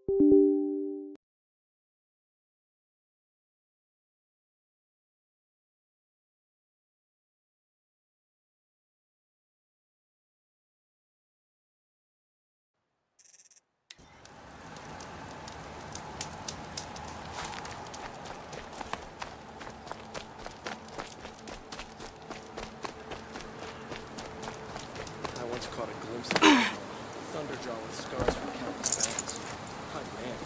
I once caught a glimpse of a thunderjaw with scars from countless battles. Hot man.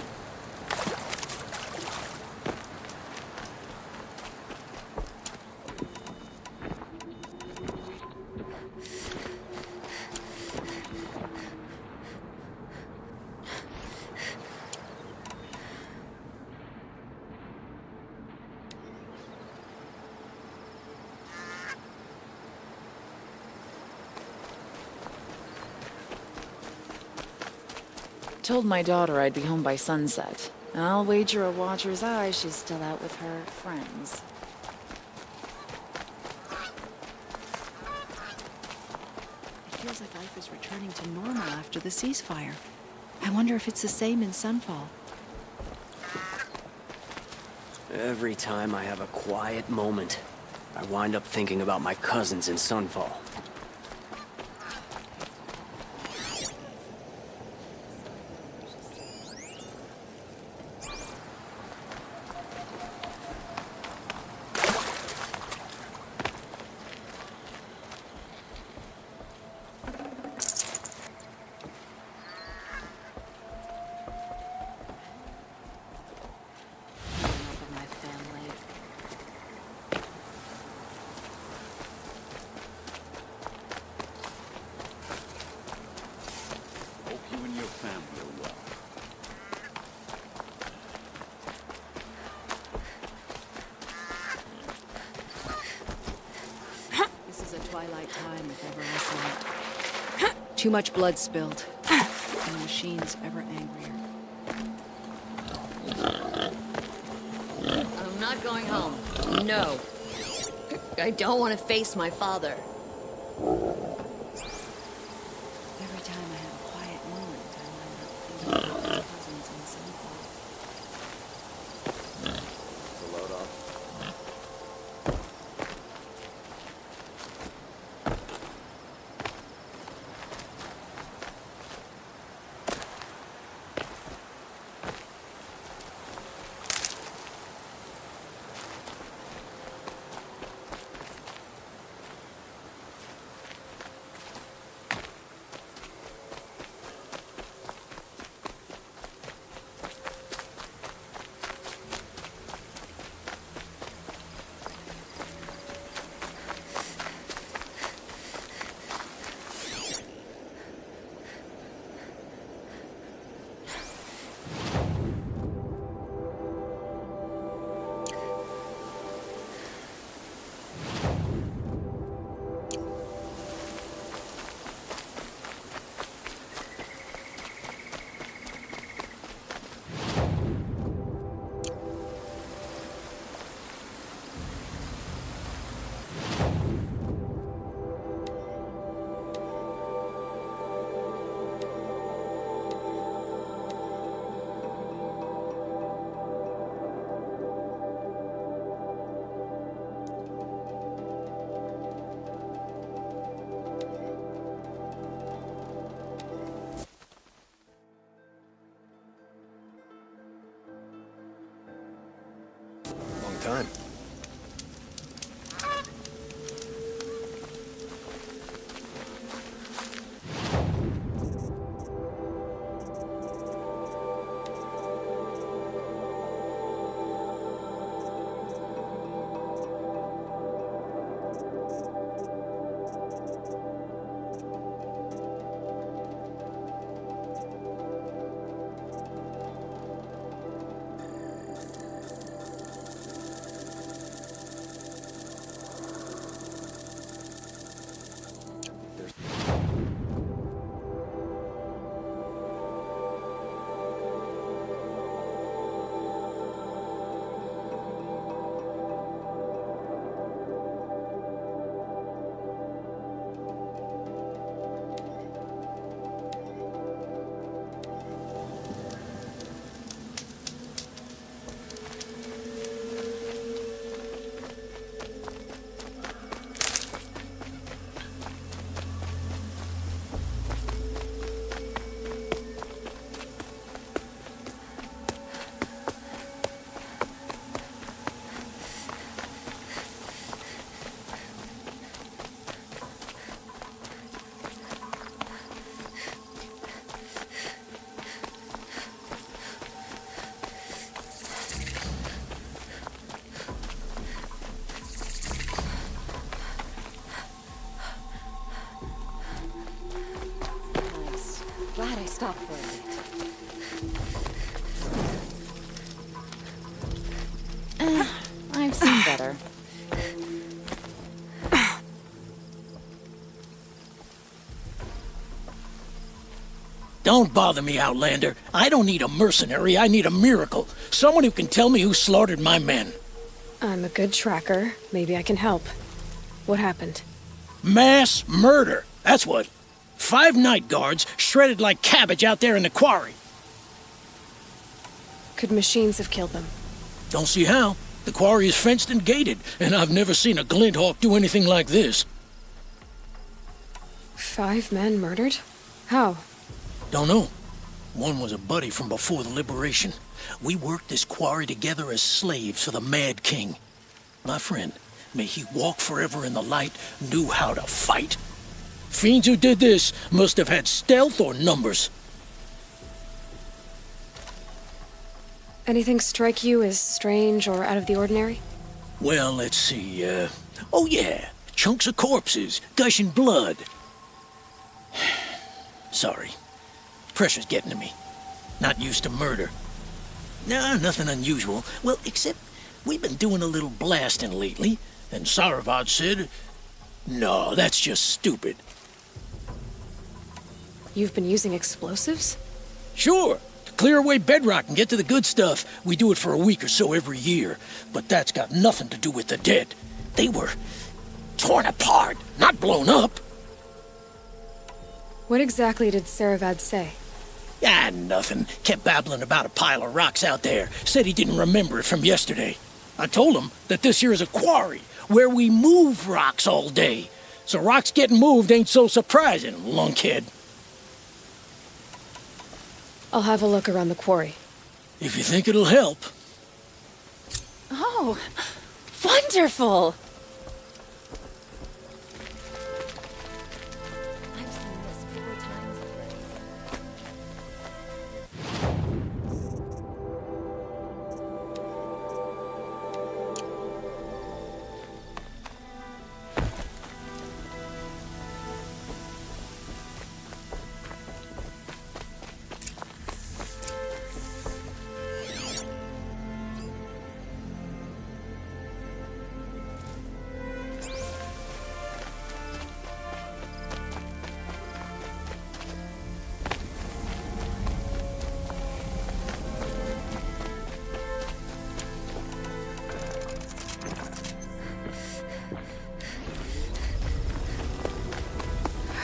Told my daughter I'd be home by sunset. I'll wager a watcher's eye she's still out with her friends. It feels like life is returning to normal after the ceasefire. I wonder if it's the same in Sunfall. Every time I have a quiet moment, I wind up thinking about my cousins in Sunfall. Twilight time, if ever I saw it. Too much blood spilled, and the machine's ever angrier. I'm not going home. No. I don't want to face my father. Every time I have a quiet moment, I wind up thinking about my cousins in Sunfall. The load off. Time. stop for a bit. I've seen better. Don't bother me, Outlander. I don't need a mercenary, I need a miracle. Someone who can tell me who slaughtered my men. I'm a good tracker. Maybe I can help. What happened? Mass murder, that's what. 5 night guards shredded like cabbage out there in the quarry. Could machines have killed them? Don't see how. The quarry is fenced and gated, and I've never seen a Glinthawk do anything like this. 5 men murdered? How? Don't know. One was a buddy from before the liberation. We worked this quarry together as slaves for the Mad King. My friend, may he walk forever in the light, knew how to fight. Fiends who did this must have had stealth or numbers. Anything strike you as strange or out of the ordinary? Well, let's see, oh yeah, chunks of corpses, gushing blood. Sorry. Pressure's getting to me. Not used to murder. Nah, nothing unusual. Well, except we've been doing a little blasting lately, and Saravad said, no, that's just stupid. You've been using explosives? Sure, to clear away bedrock and get to the good stuff, we do it for a week or so every year. But that's got nothing to do with the dead. They were torn apart, not blown up. What exactly did Saravad say? Ah, nothing. Kept babbling about a pile of rocks out there. Said he didn't remember it from yesterday. I told him that this here is a quarry, where we move rocks all day. So rocks getting moved ain't so surprising, lunkhead. I'll have a look around the quarry. If you think it'll help. Oh, wonderful! I've seen this 4 times already.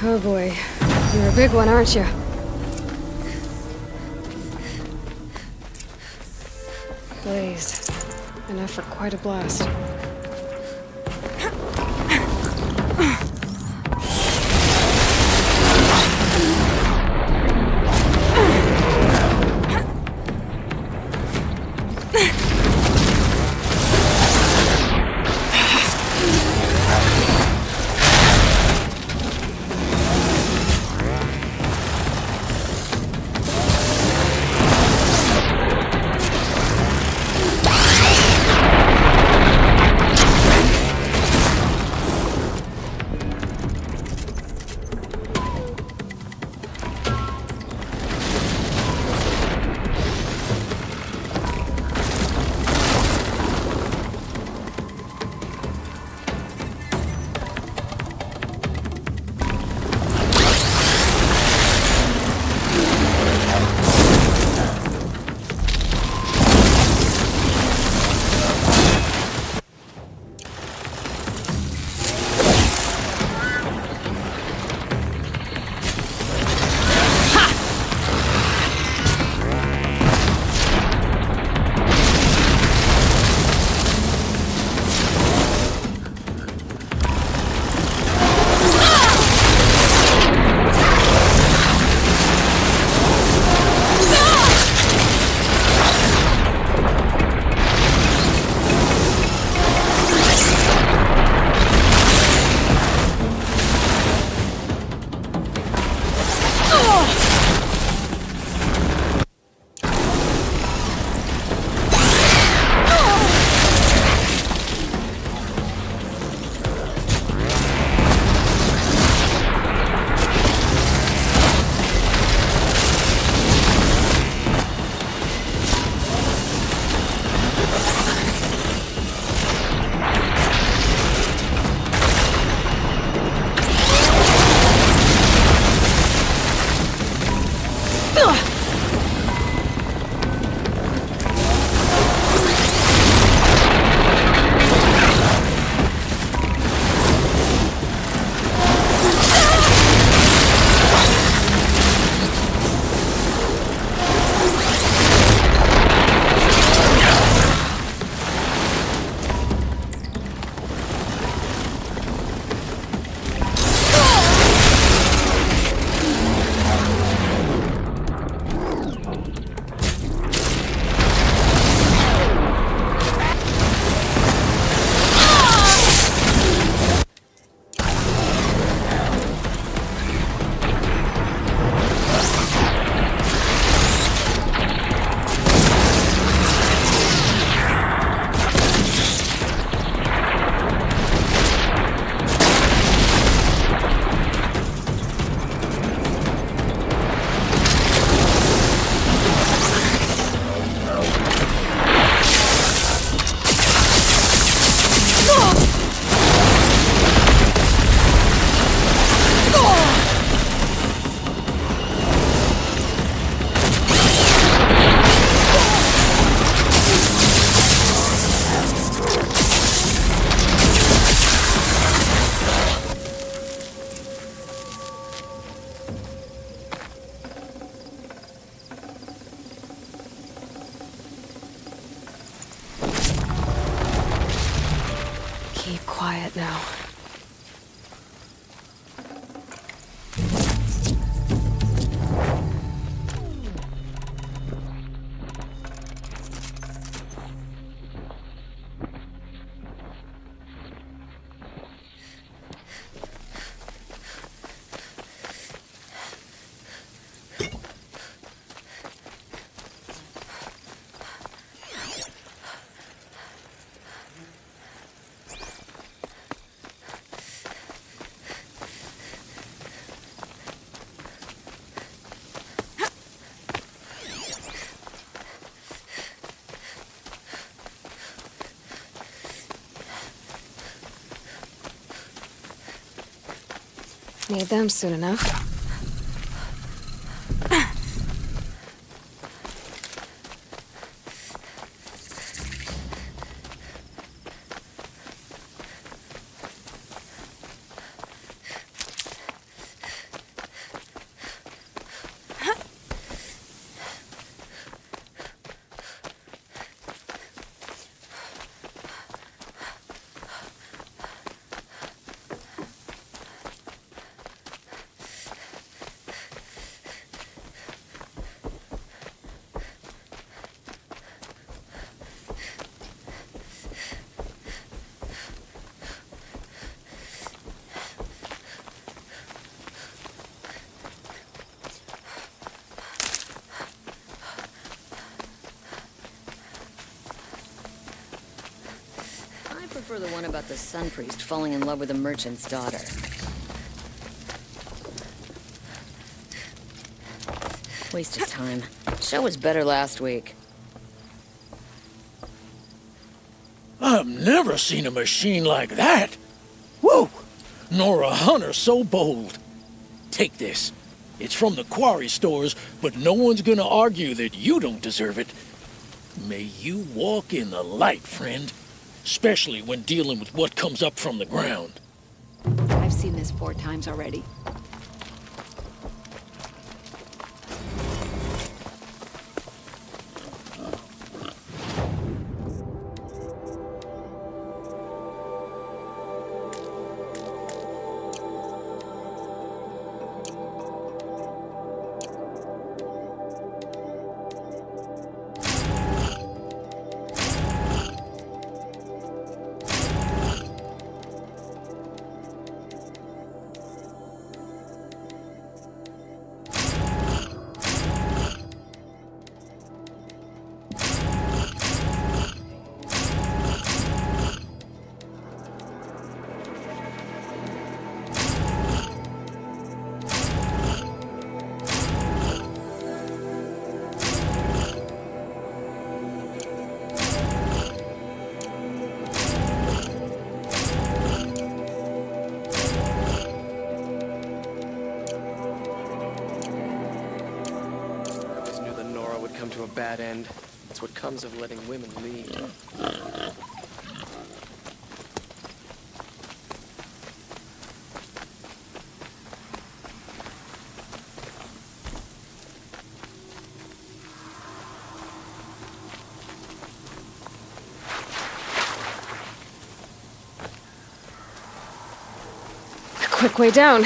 Oh boy. You're a big one, aren't you? Blaze. Enough for quite a blast. quiet now. Need them soon enough. I prefer the one about the sun priest falling in love with a merchant's daughter. Waste of time. Show was better last week. I've never seen a machine like that. Whoa! Nor a hunter so bold. Take this. It's from the quarry stores, but no one's gonna argue that you don't deserve it. May you walk in the light, friend. Especially when dealing with what comes up from the ground. I've seen this 4 times already. To a bad end. It's what comes of letting women lead. Quick way down.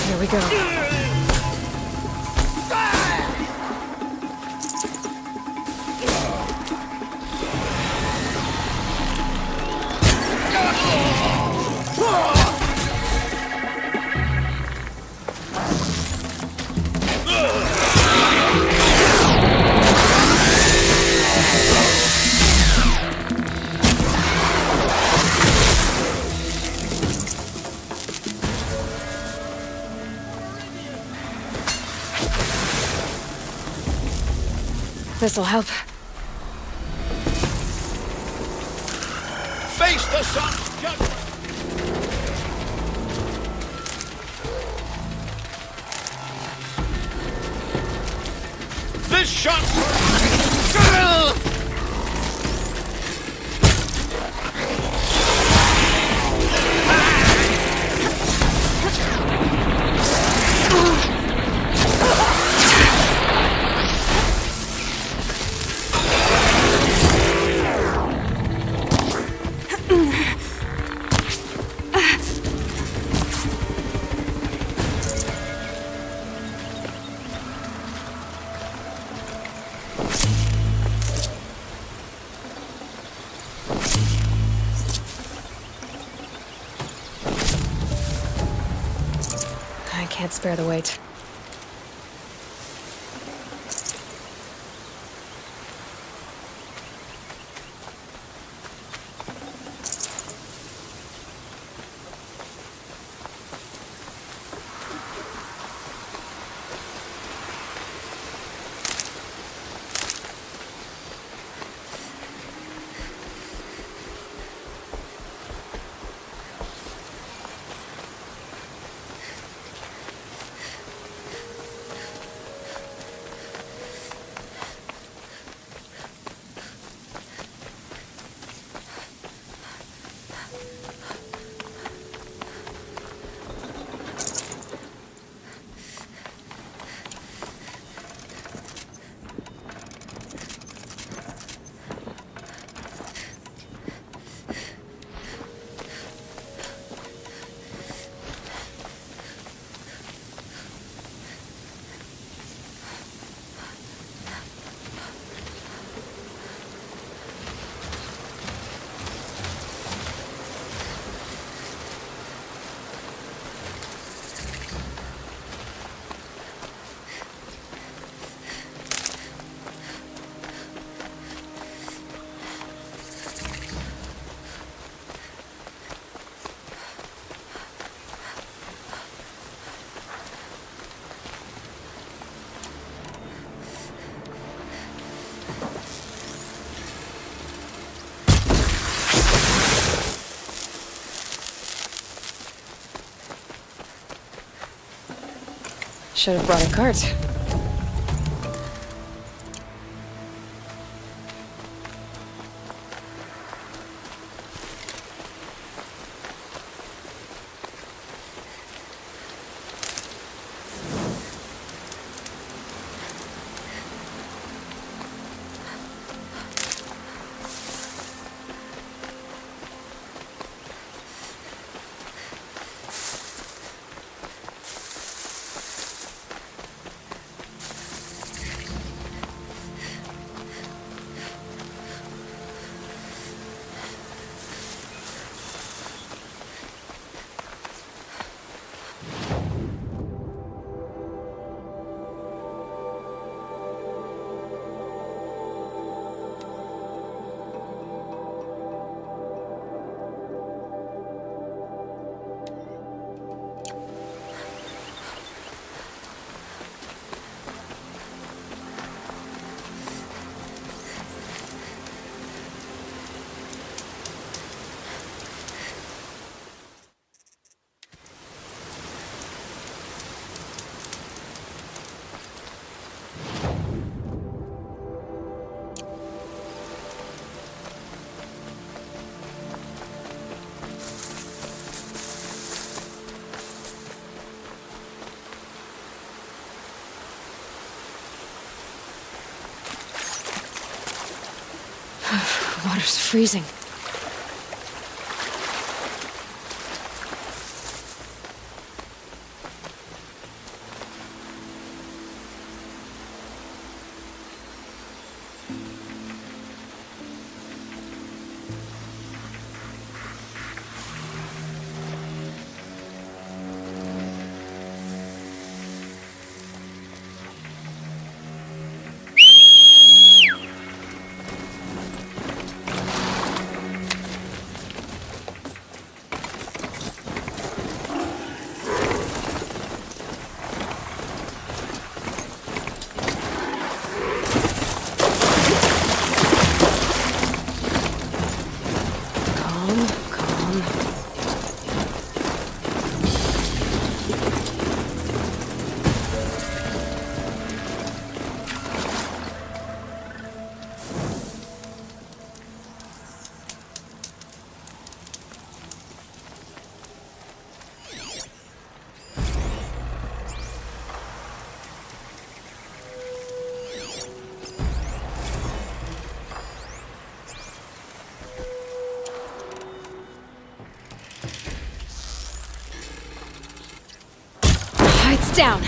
Here we go. This'll help. Face the sun's judgment! This shot... I can't spare the weight. Should have brought a cart. Water's freezing. Calm, calm. It's down.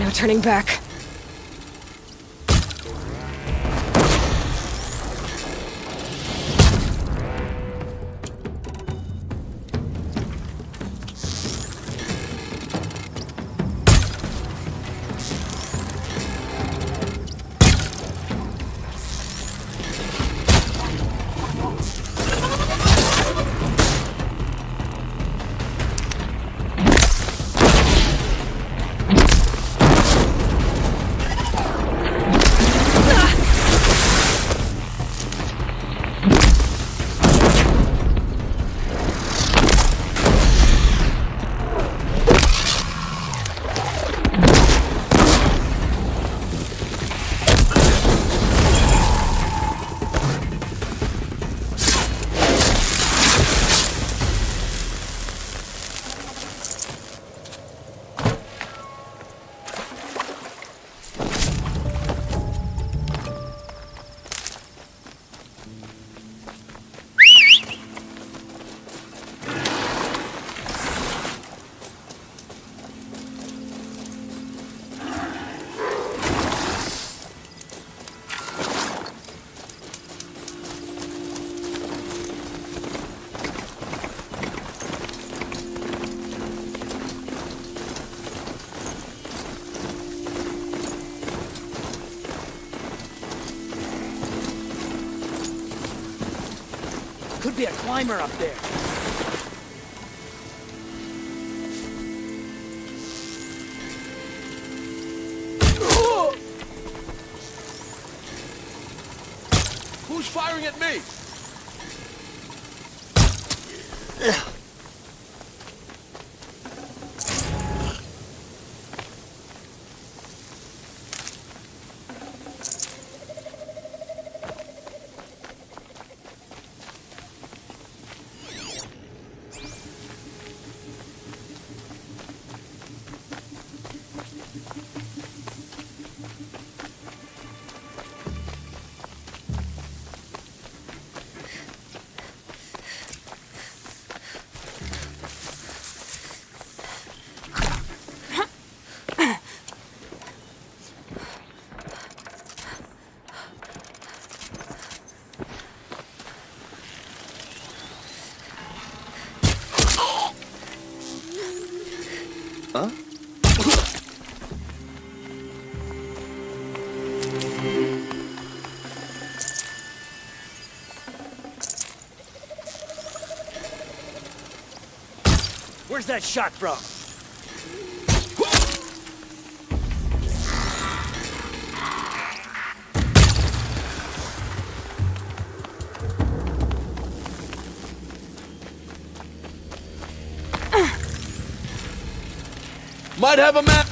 No turning back. Could be a climber up there. Who's firing at me? Huh? Where's that shot from? Might have a map.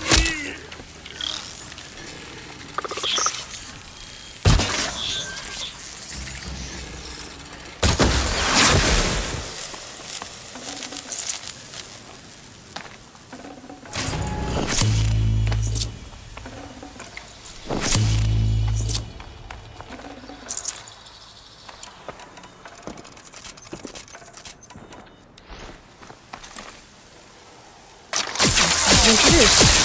Introduced.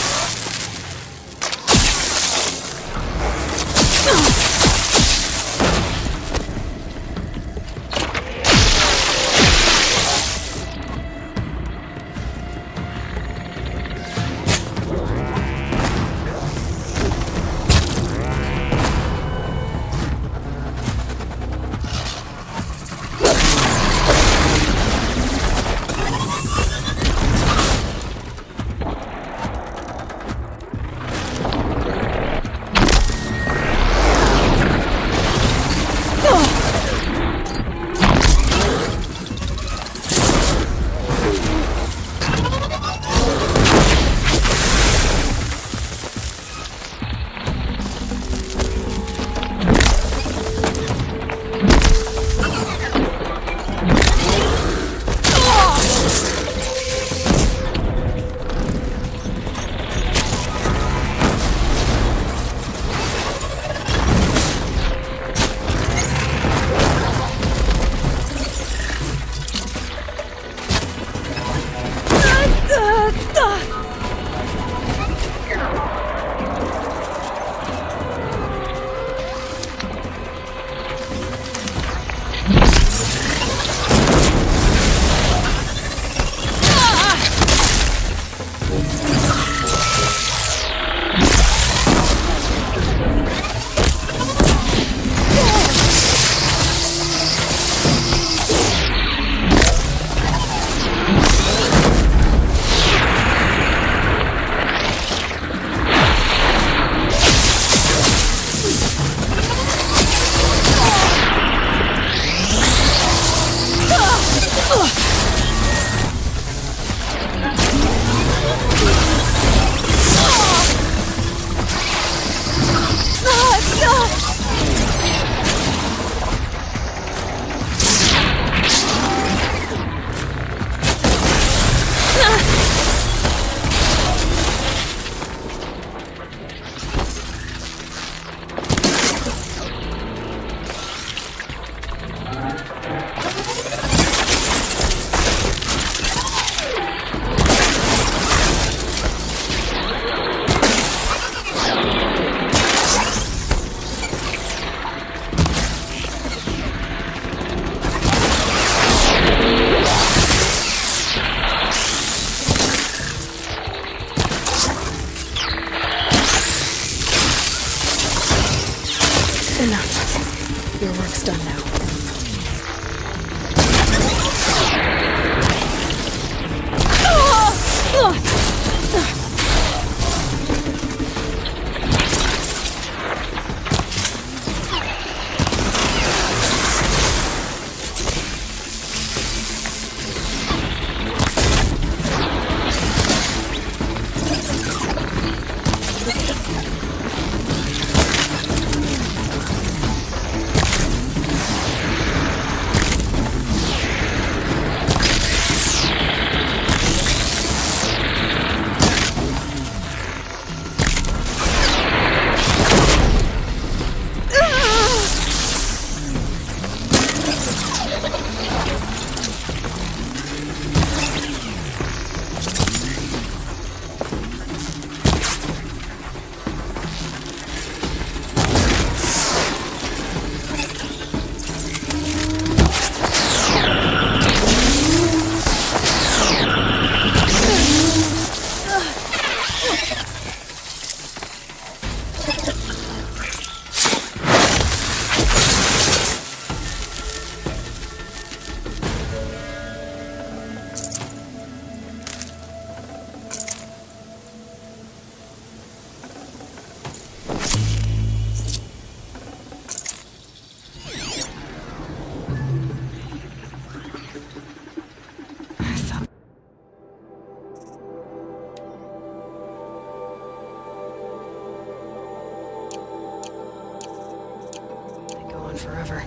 forever.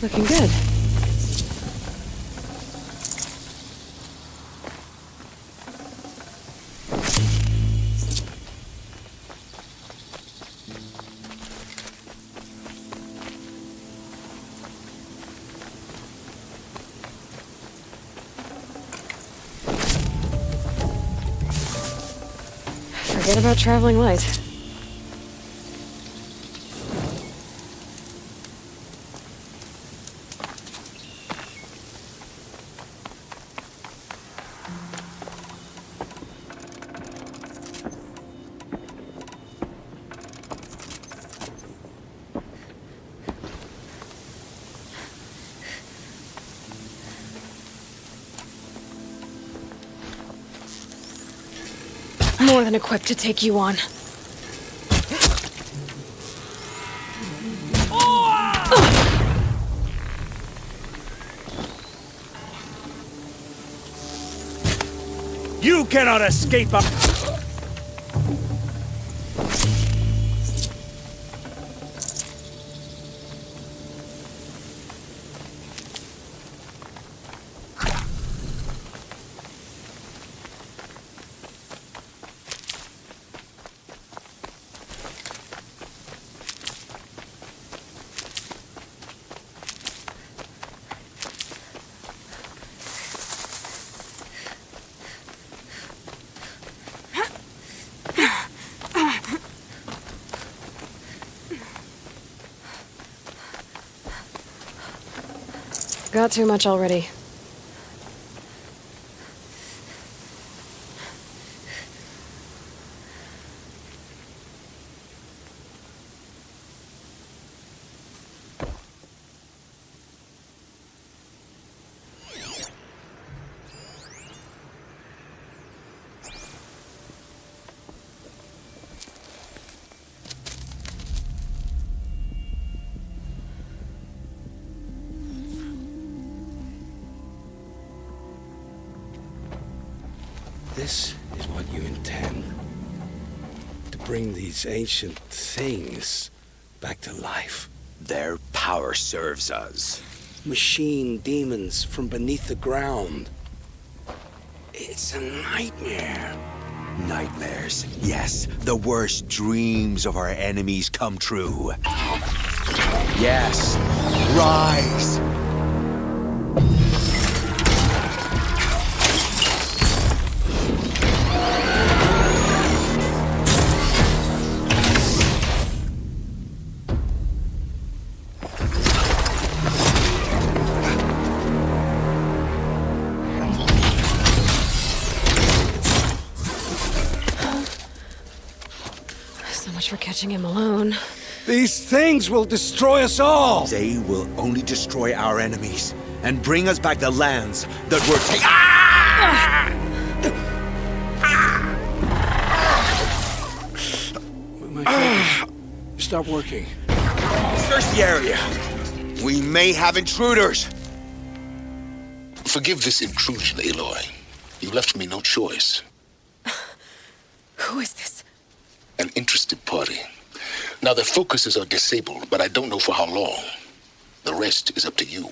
Looking good. Forget about traveling light. More than equipped to take you on. You cannot escape us! Got too much already. This is what you intend. To bring these ancient things back to life. Their power serves us. Machine demons from beneath the ground. It's a nightmare. Nightmares. Yes, the worst dreams of our enemies come true. Yes, rise! For catching him alone. These things will destroy us all! They will only destroy our enemies. and bring us back the lands that were taken. Ah! My focus. Stop working. Search the area. We may have intruders. Forgive this intrusion, Aloy. You left me no choice. Who is this? An interested party. Now, their focuses are disabled, but I don't know for how long. The rest is up to you.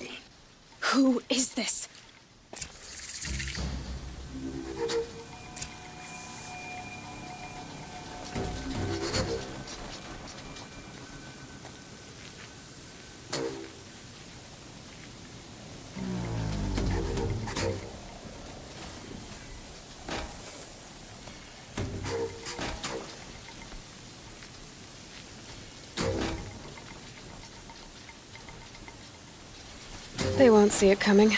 Who is this? They won't see it coming.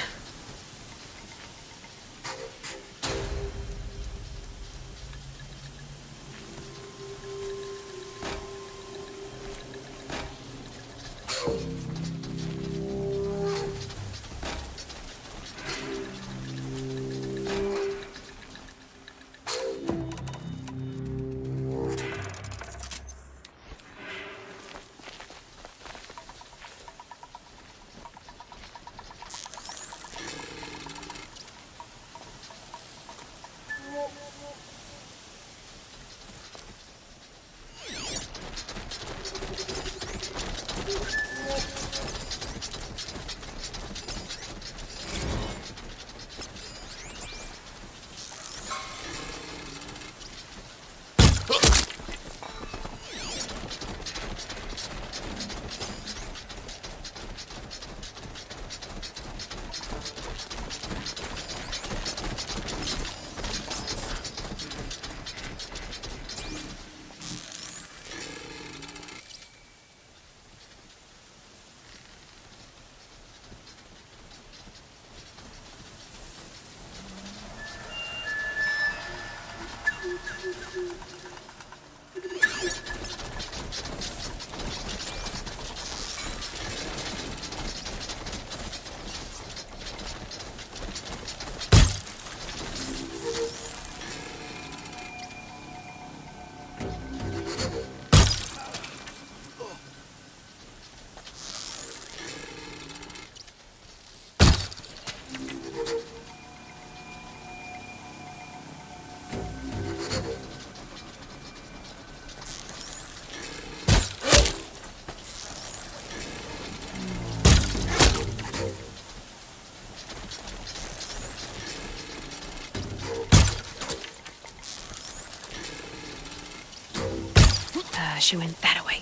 She went that away.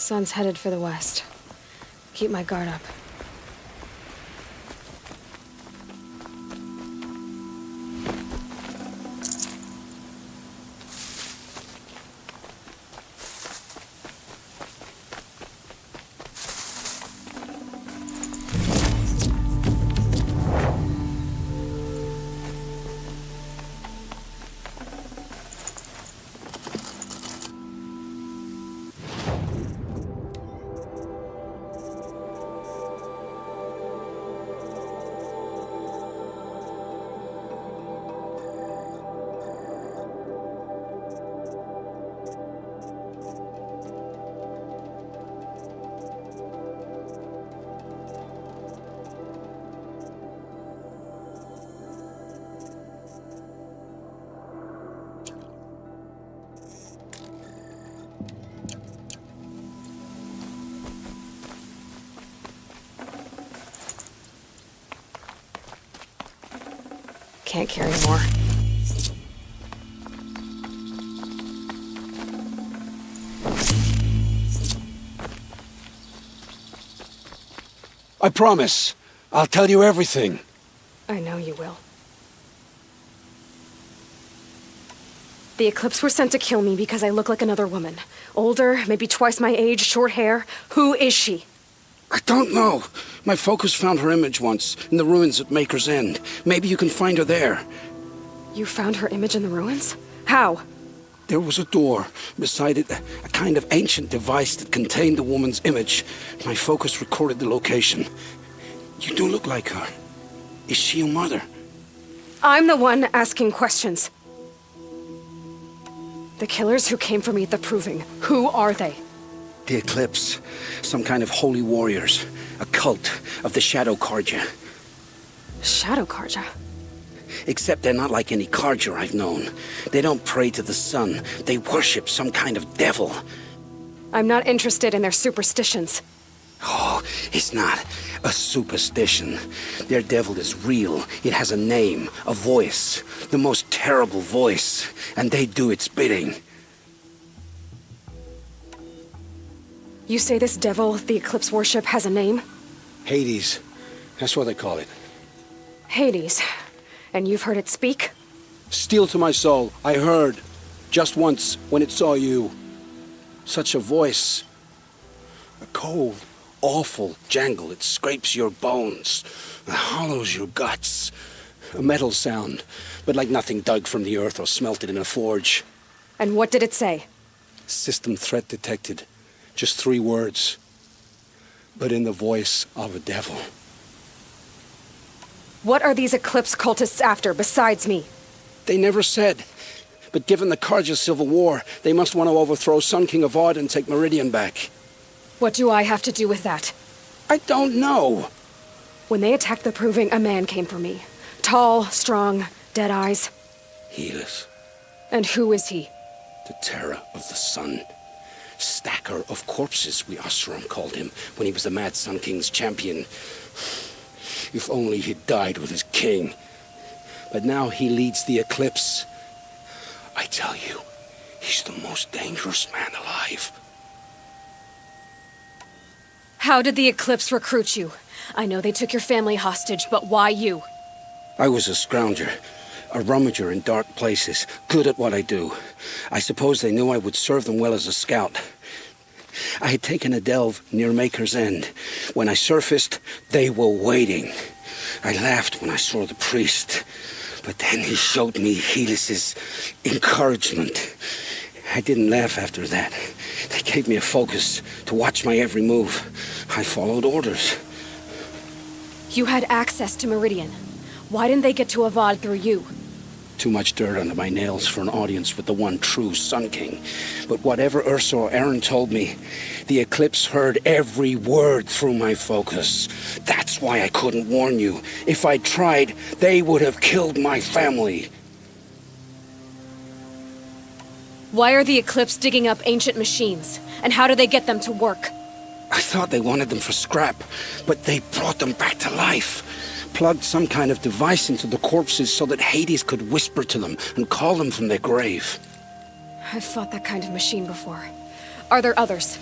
Sun's headed for the west. Keep my guard up. Can't carry more. I promise. I'll tell you everything. I know you will. The Eclipse were sent to kill me because I look like another woman. Older, maybe twice my age, short hair. Who is she? I don't know. My focus found her image once, in the ruins at Maker's End. Maybe you can find her there. You found her image in the ruins? How? There was a door. Beside it, a kind of ancient device that contained the woman's image. My focus recorded the location. You do look like her. Is she your mother? I'm the one asking questions. The killers who came for me at the Proving, who are they? The Eclipse. Some kind of holy warriors. A cult of the Shadow Carja. Shadow Carja? Except they're not like any Carja I've known. They don't pray to the sun. They worship some kind of devil. I'm not interested in their superstitions. Oh, it's not a superstition. Their devil is real. It has a name, a voice. The most terrible voice. And they do its bidding. You say this devil the Eclipse worship has a name? Hades. That's what they call it. Hades. And you've heard it speak? Steel to my soul. I heard. Just once, when it saw you. Such a voice. A cold, awful jangle. It scrapes your bones. It hollows your guts. A metal sound, but like nothing dug from the earth or smelted in a forge. And what did it say? System threat detected. Just 3 words. But in the voice of a devil. What are these Eclipse cultists after, besides me? They never said. But given the Carja civil war, they must want to overthrow Sun King of Odd and take Meridian back. What do I have to do with that? I don't know. When they attacked the Proving, a man came for me. Tall, strong, dead eyes. Helis. And who is he? The terror of the sun. Stacker of corpses, we Osram called him, when he was the Mad Sun King's champion. If only he'd died with his king. But now he leads the Eclipse. I tell you, he's the most dangerous man alive. How did the Eclipse recruit you? I know they took your family hostage, but why you? I was a scrounger. A rummager in dark places, good at what I do. I suppose they knew I would serve them well as a scout. I had taken a delve near Maker's End. When I surfaced, they were waiting. I laughed when I saw the priest, but then he showed me Helis's encouragement. I didn't laugh after that. They gave me a focus to watch my every move. I followed orders. You had access to Meridian. Why didn't they get to Avad through you? Too much dirt under my nails for an audience with the one true Sun King. But whatever Ursa or Aaron told me, the Eclipse heard every word through my focus. That's why I couldn't warn you. If I'd tried, they would have killed my family. Why are the Eclipse digging up ancient machines? And how do they get them to work? I thought they wanted them for scrap, but they brought them back to life. Plugged some kind of device into the corpses so that Hades could whisper to them and call them from their grave. I've fought that kind of machine before. Are there others?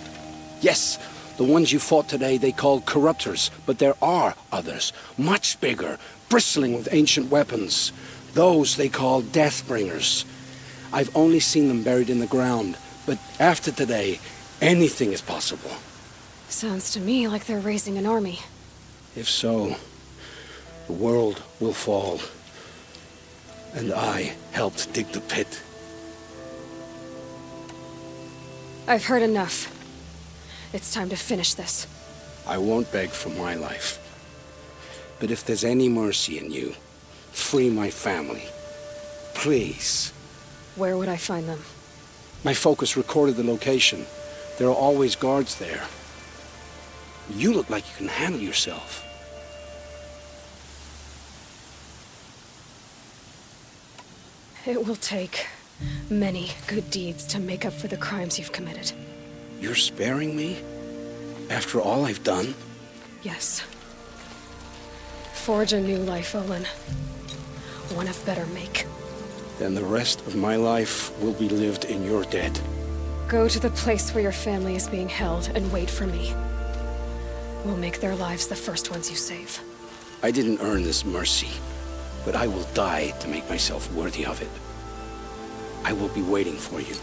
Yes, the ones you fought today they called corruptors, but there are others, much bigger, bristling with ancient weapons. Those they call Deathbringers. I've only seen them buried in the ground, but after today, anything is possible. Sounds to me like they're raising an army. If so, the world will fall. And I helped dig the pit. I've heard enough. It's time to finish this. I won't beg for my life. But if there's any mercy in you, free my family. Please. Where would I find them? My focus recorded the location. There are always guards there. You look like you can handle yourself. It will take many good deeds to make up for the crimes you've committed. You're sparing me? After all I've done? Yes. Forge a new life, Olin. One of better make. Then the rest of my life will be lived in your debt. Go to the place where your family is being held and wait for me. We'll make their lives the first ones you save. I didn't earn this mercy, but I will die to make myself worthy of it. I will be waiting for you.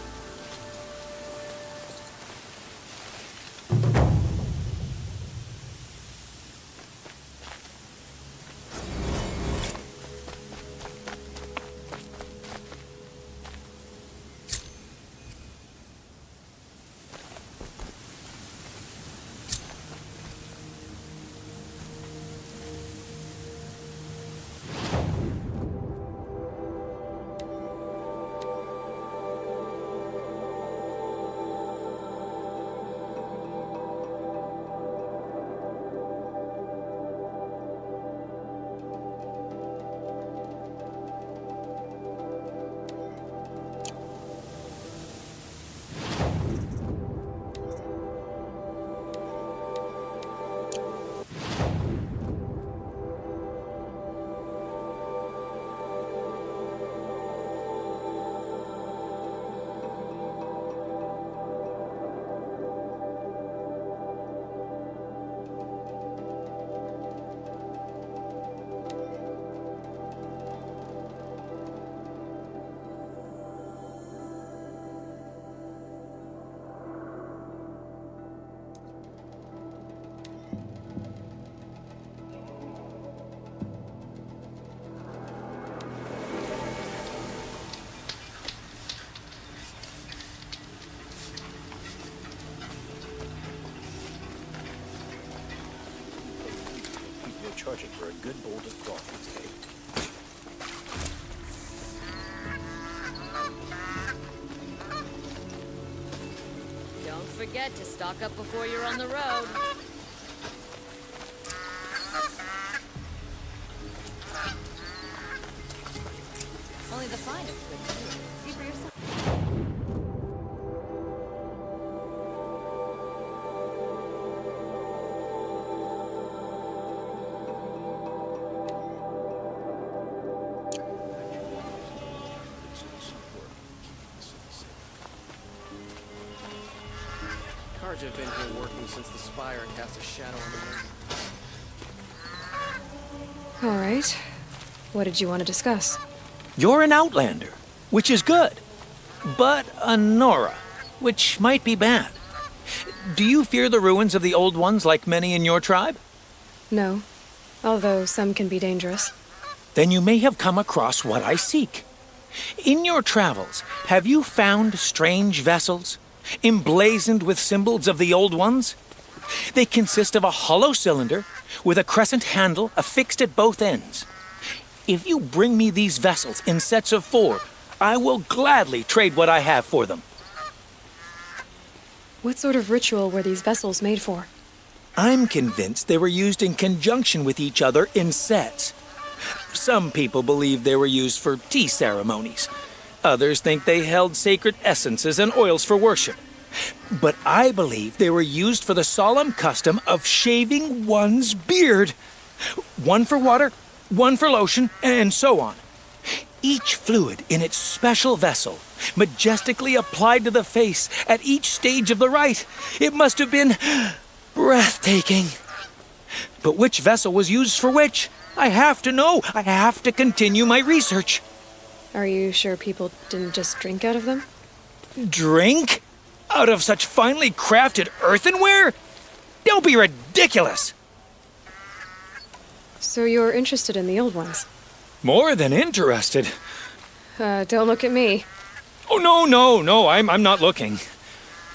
Charging for a good bowl of coffee today. Don't forget to stock up before you're on the road. Only the finest good food. See for yourself. Carja have been here working since the spire cast a shadow on the earth. All right. What did you want to discuss? You're an outlander, which is good. But a Nora, which might be bad. Do you fear the ruins of the Old Ones like many in your tribe? No. Although some can be dangerous. Then you may have come across what I seek. In your travels, have you found strange vessels, emblazoned with symbols of the Old Ones? They consist of a hollow cylinder with a crescent handle affixed at both ends. If you bring me these vessels in sets of 4, I will gladly trade what I have for them. What sort of ritual were these vessels made for? I'm convinced they were used in conjunction with each other in sets. Some people believe they were used for tea ceremonies. Others think they held sacred essences and oils for worship. But I believe they were used for the solemn custom of shaving one's beard. One for water, one for lotion, and so on. Each fluid in its special vessel, majestically applied to the face at each stage of the rite. It must have been breathtaking. But which vessel was used for which? I have to know. I have to continue my research. Are you sure people didn't just drink out of them? Drink? Out of such finely crafted earthenware? Don't be ridiculous! So you're interested in the old ones? More than interested. Don't look at me. Oh, no, I'm not looking.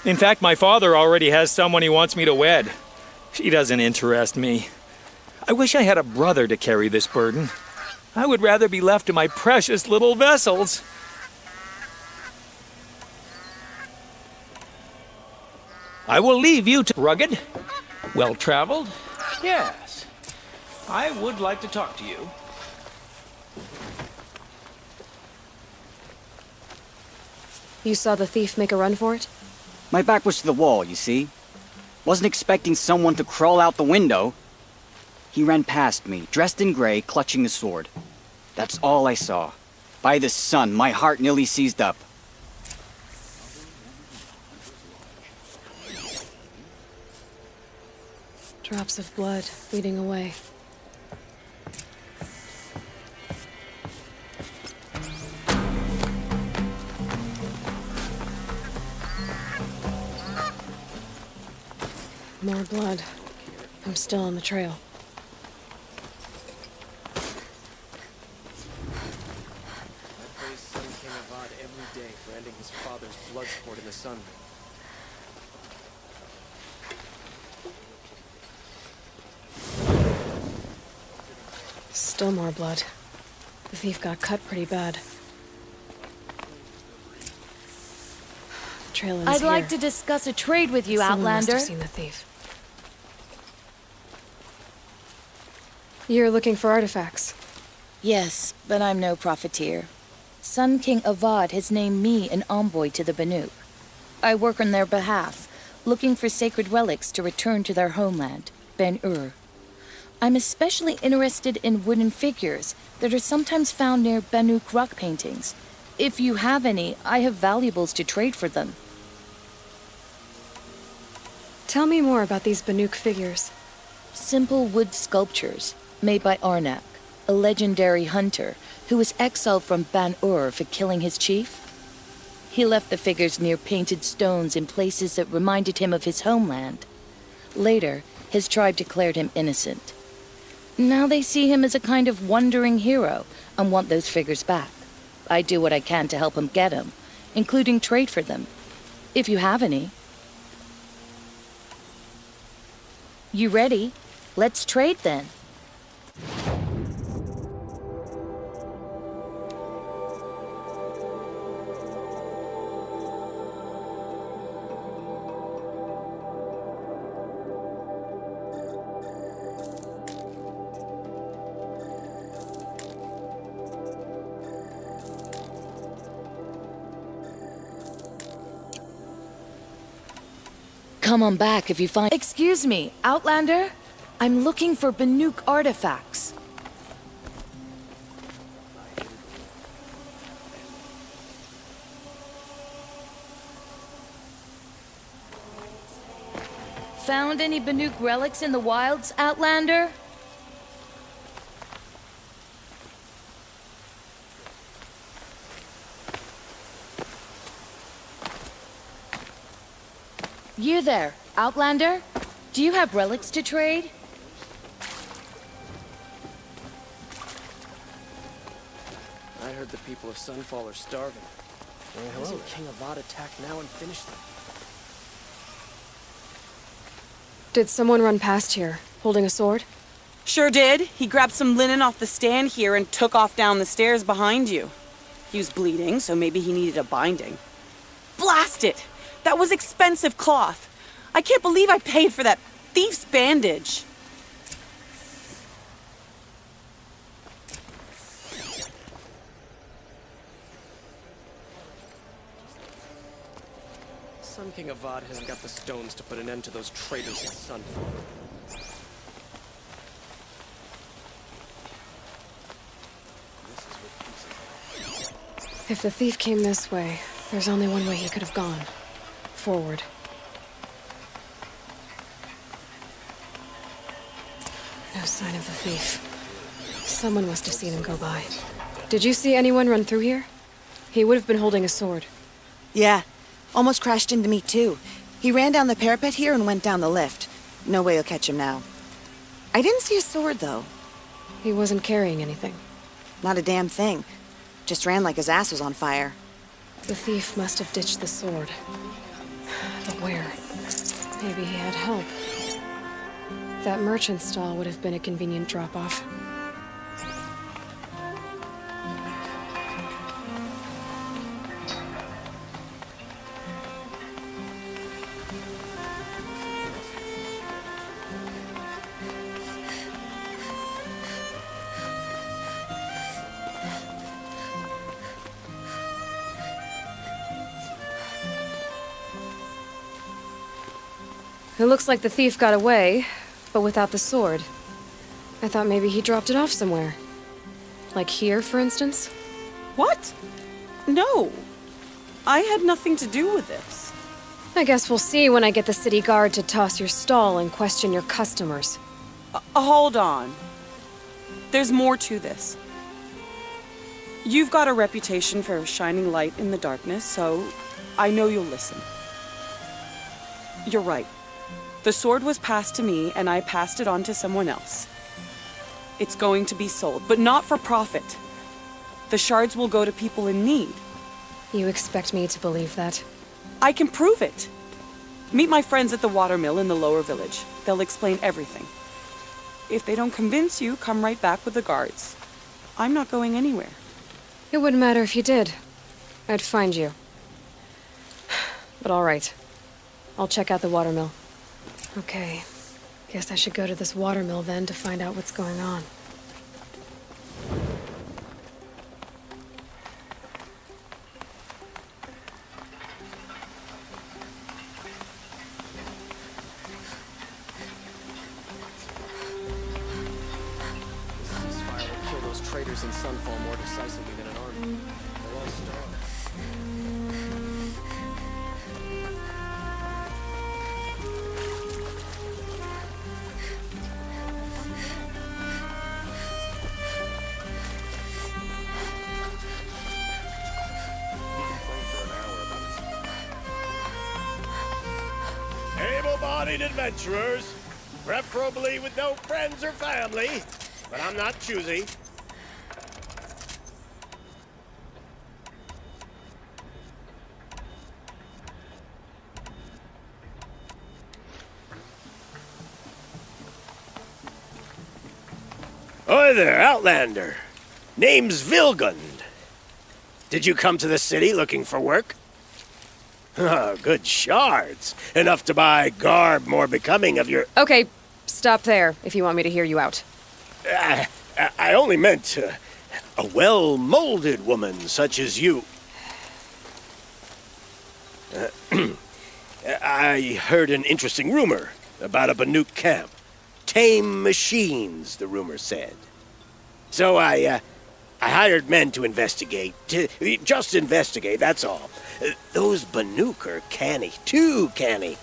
In fact, my father already has someone he wants me to wed. She doesn't interest me. I wish I had a brother to carry this burden. I would rather be left to my precious little vessels. I will leave you to rugged, well-traveled. Yes, I would like to talk to you. You saw the thief make a run for it? My back was to the wall, you see. Wasn't expecting someone to crawl out the window. He ran past me, dressed in gray, clutching a sword. That's all I saw. By the sun, my heart nearly seized up. Drops of blood bleeding away. More blood. I'm still on the trail. I praise Sun King Avad every day for ending his father's blood sport in the Sun Ring. Still more blood. The thief got cut pretty bad. The trail ends I'd here. like to discuss a trade with you, Someone must Outlander. have seen the thief. You're looking for artifacts. Yes, but I'm no profiteer. Sun King Avad has named me an envoy to the Banuk. I work on their behalf, looking for sacred relics to return to their homeland, Ben-Ur. I'm especially interested in wooden figures that are sometimes found near Banuk rock paintings. If you have any, I have valuables to trade for them. Tell me more about these Banuk figures. Simple wood sculptures made by Arnak, a legendary hunter who was exiled from Ban-Ur for killing his chief. He left the figures near painted stones in places that reminded him of his homeland. Later, his tribe declared him innocent. Now they see him as a kind of wandering hero and want those figures back. I do what I can to help him get them, including trade for them, if you have any. You ready? Let's trade then. Come on back if you find— Excuse me, Outlander? I'm looking for Banuk artifacts. Found any Banuk relics in the wilds, Outlander? You there, Outlander? Do you have relics to trade? I heard the people of Sunfall are starving. Doesn't King Avad attack now and finish them? Did someone run past here, holding a sword? Sure did. He grabbed some linen off the stand here and took off down the stairs behind you. He was bleeding, so maybe he needed a binding. Blast it! That was expensive cloth. I can't believe I paid for that thief's bandage. Sun King Avad hasn't got the stones to put an end to those traitors in Sunfall. This is what pieces If the thief came this way, there's only one way he could have gone. Forward. No sign of the thief. Someone must have seen him go by. Did you see anyone run through here? He would have been holding a sword. Yeah. Almost crashed into me, too. He ran down the parapet here and went down the lift. No way you'll catch him now. I didn't see a sword, though. He wasn't carrying anything. Not a damn thing. Just ran like his ass was on fire. The thief must have ditched the sword. But where? Maybe he had help. That merchant stall would have been a convenient drop-off. It looks like the thief got away, but without the sword. I thought maybe he dropped it off somewhere. Like here, for instance? What? No. I had nothing to do with this. I guess we'll see when I get the city guard to toss your stall and question your customers. Hold on. There's more to this. You've got a reputation for shining light in the darkness, so I know you'll listen. You're right. The sword was passed to me, and I passed it on to someone else. It's going to be sold, but not for profit. The shards will go to people in need. You expect me to believe that? I can prove it. Meet my friends at the watermill in the lower village. They'll explain everything. If they don't convince you, come right back with the guards. I'm not going anywhere. It wouldn't matter if you did. I'd find you. But all right. I'll check out the watermill. Okay. Guess I should go to this watermill then to find out what's going on. This ceasefire will kill those traitors in Sunfall more decisively than an army. They'll all starve. Able-bodied adventurers, preferably with no friends or family, but I'm not choosy. Oi there, Outlander. Name's Vilgund. Did you come to the city looking for work? Oh, good shards. Enough to buy garb more becoming of your... Okay, stop there if you want me to hear you out. I only meant a well-molded woman such as you. I heard an interesting rumor about a Banuk camp. Tame machines, the rumor said. So I hired men to investigate. Just investigate, that's all. Those Banuk are canny, too canny.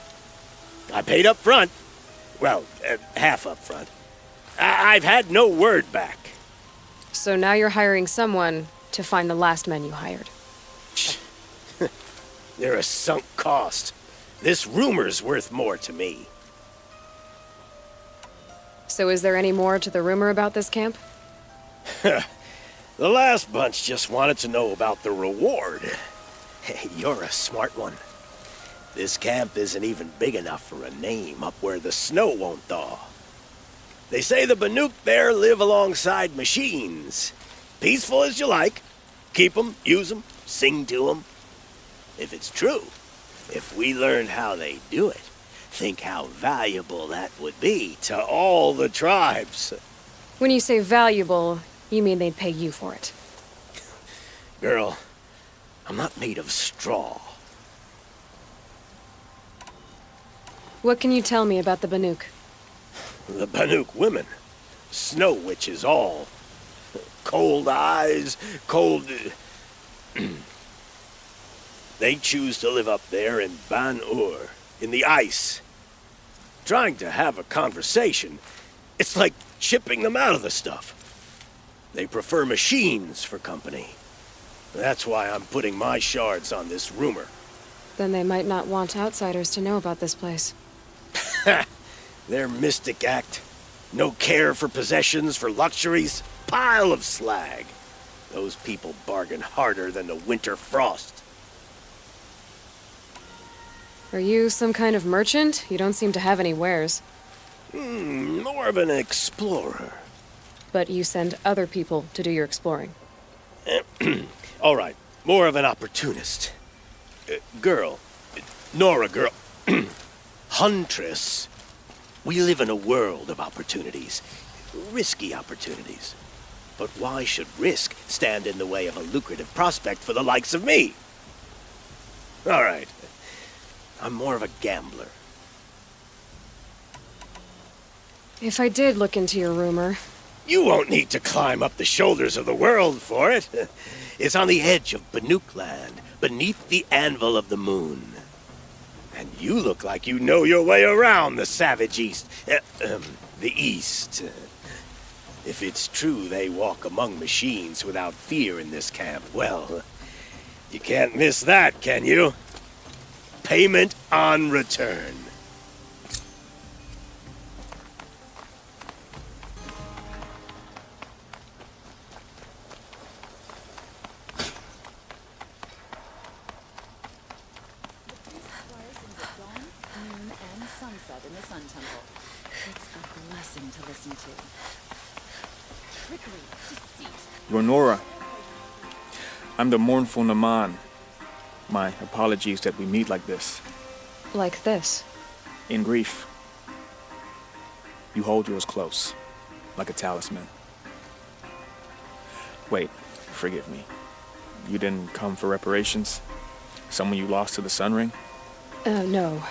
I paid up front. Well, half up front. I've had no word back. So now you're hiring someone to find the last men you hired. They're a sunk cost. This rumor's worth more to me. So is there any more to the rumor about this camp? The last bunch just wanted to know about the reward. Hey, you're a smart one. This camp isn't even big enough for a name up where the snow won't thaw. They say the Banuk there live alongside machines. Peaceful as you like. Keep 'em, use 'em, sing to 'em. If it's true, if we learned how they do it, think how valuable that would be to all the tribes. When you say valuable, you mean they'd pay you for it. Girl, I'm not made of straw. What can you tell me about the Banuk? The Banuk women. Snow witches all. Cold eyes, cold... They choose to live up there in Ban-Ur, in the ice. Trying to have a conversation, it's like chipping them out of the stuff. They prefer machines for company. That's why I'm putting my shards on this rumor. Then they might not want outsiders to know about this place. Their mystic act. No care for possessions, for luxuries. Pile of slag. Those people bargain harder than the winter frost. Are you some kind of merchant? You don't seem to have any wares. More of an explorer. But you send other people to do your exploring. All right, more of an opportunist. Girl. Nora girl. Huntress. We live in a world of opportunities. Risky opportunities. But why should risk stand in the way of a lucrative prospect for the likes of me? All right. I'm more of a gambler. If I did look into your rumor... You won't need to climb up the shoulders of the world for it. It's on the edge of Banuk land, beneath the anvil of the moon. And you look like you know your way around the savage east. The east. If it's true they walk among machines without fear in this camp, well, you can't miss that, can you? Payment on return. In the Sun Temple. It's a blessing to listen to. Trickery, deceit. You're Nora. I'm the mournful Naman. My apologies that we meet like this. Like this? In grief. You hold yours close, like a talisman. Wait, forgive me. You didn't come for reparations? Someone you lost to the Sun Ring? No.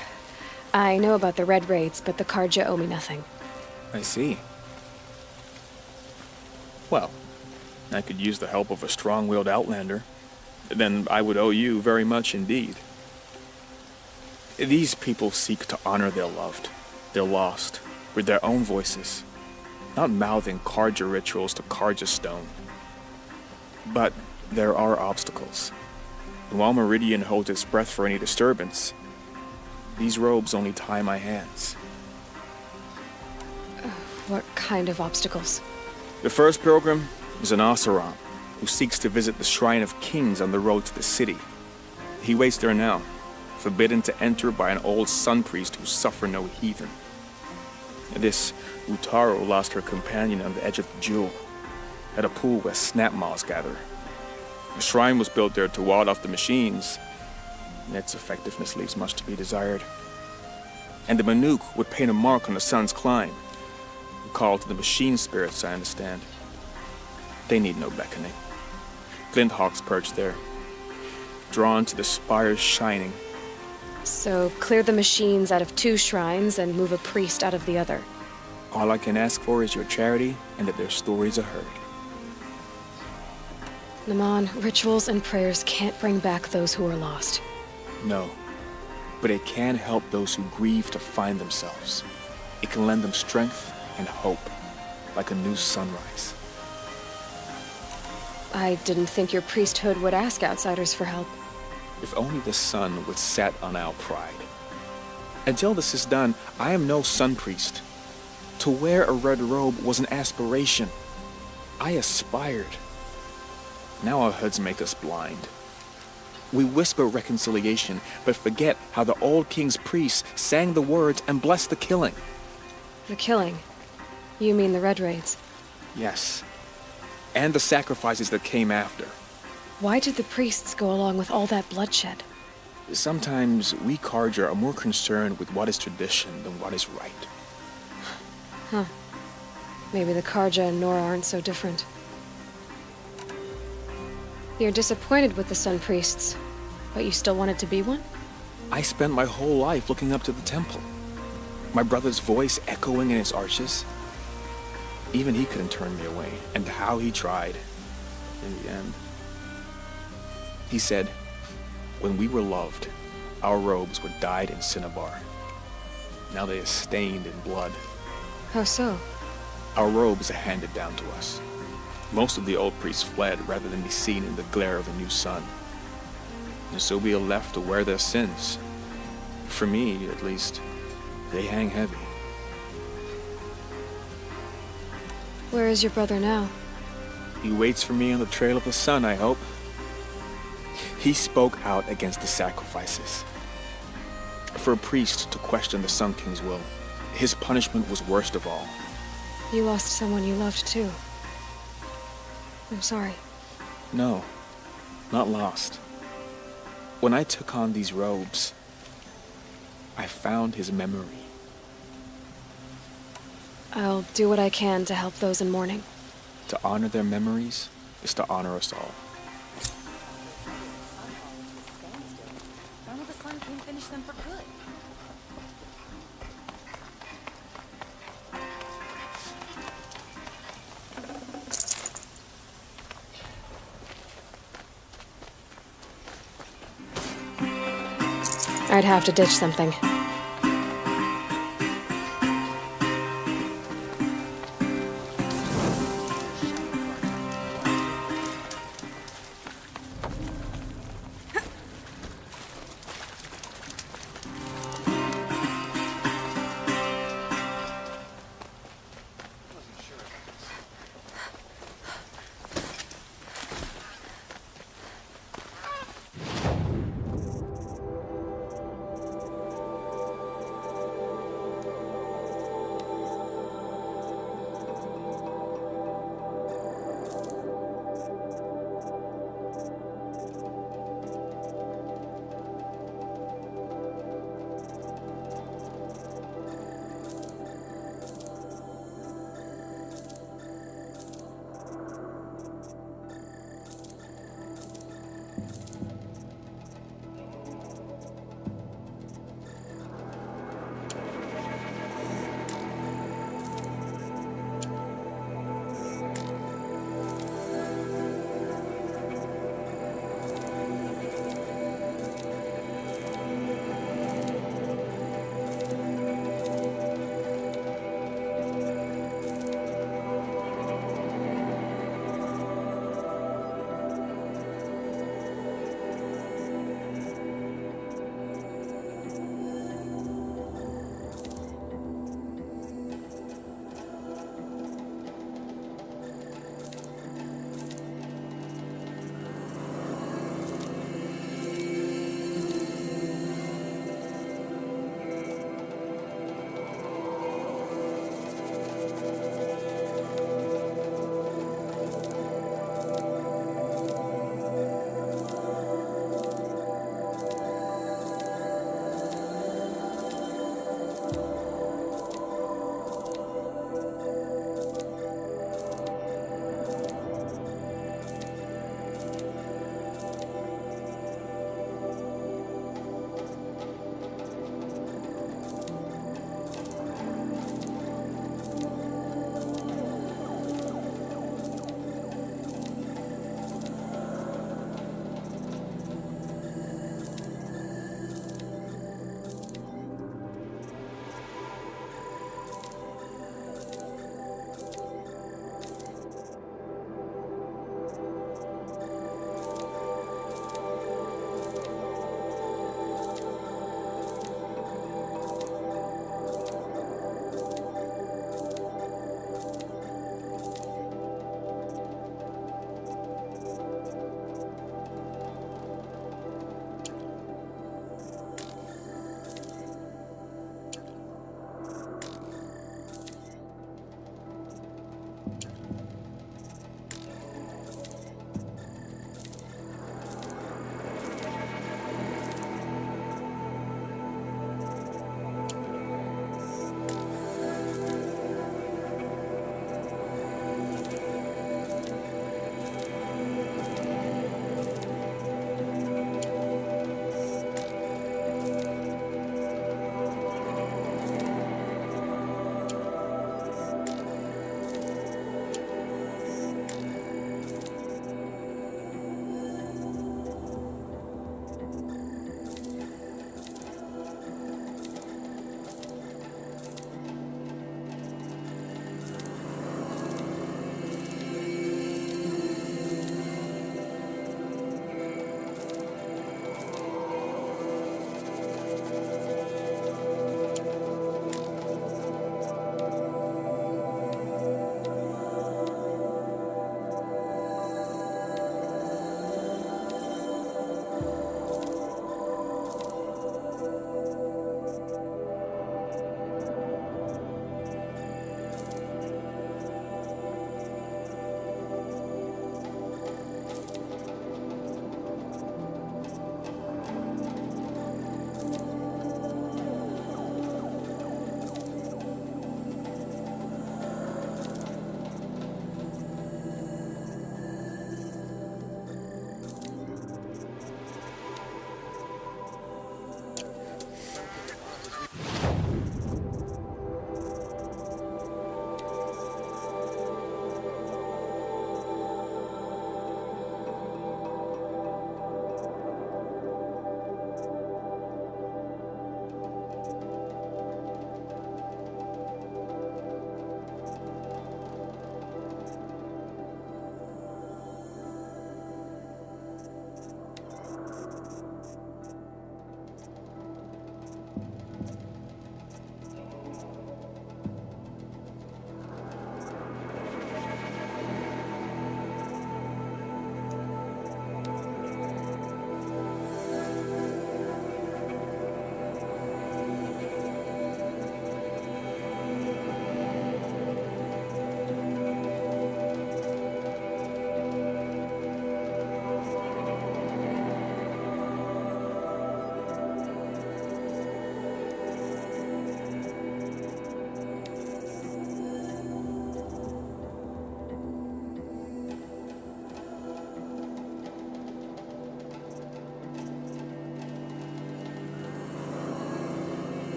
I know about the Red Raids, but the Karja owe me nothing. I see. Well, I could use the help of a strong-willed outlander. Then I would owe you very much indeed. These people seek to honor their loved, their lost, with their own voices, not mouthing Karja rituals to Karja stone. But there are obstacles. And while Meridian holds its breath for any disturbance, these robes only tie my hands. What kind of obstacles? The first pilgrim is an Oseram who seeks to visit the Shrine of Kings on the road to the city. He waits there now, forbidden to enter by an old sun priest who suffer no heathen. This Utaro lost her companion on the edge of the jewel, at a pool where snap moths gather. The shrine was built there to ward off the machines, and its effectiveness leaves much to be desired. And the Manuk would paint a mark on the sun's climb, a call to the machine spirits, I understand. They need no beckoning. Glint hawks perch there, drawn to the spires shining. So clear the machines out of 2 shrines and move a priest out of the other. All I can ask for is your charity and that their stories are heard. Naman, rituals and prayers can't bring back those who are lost. No, but it can help those who grieve to find themselves. It can lend them strength and hope, like a new sunrise. I didn't think your priesthood would ask outsiders for help. If only the sun would set on our pride. Until this is done, I am no sun priest. To wear a red robe was an aspiration. I aspired. Now our hoods make us blind. We whisper reconciliation, but forget how the old king's priests sang the words and blessed the killing. The killing? You mean the Red Raids? Yes. And the sacrifices that came after. Why did the priests go along with all that bloodshed? Sometimes we Karja are more concerned with what is tradition than what is right. Huh. Maybe the Karja and Nora aren't so different. You're disappointed with the Sun Priests, but you still wanted to be one? I spent my whole life looking up to the temple. My brother's voice echoing in its arches. Even he couldn't turn me away, and how he tried, in the end. He said, when we were loved, our robes were dyed in cinnabar. Now they are stained in blood. How so? Our robes are handed down to us. Most of the old priests fled rather than be seen in the glare of the new sun. And so we are left to wear their sins. For me, at least, they hang heavy. Where is your brother now? He waits for me on the trail of the sun, I hope. He spoke out against the sacrifices. For a priest to question the Sun King's will, his punishment was worst of all. You lost someone you loved too. I'm sorry. No, not lost. When I took on these robes, I found his memory. I'll do what I can to help those in mourning. To honor their memories is to honor us all. When will the Sun King finish them for good? I'd have to ditch something.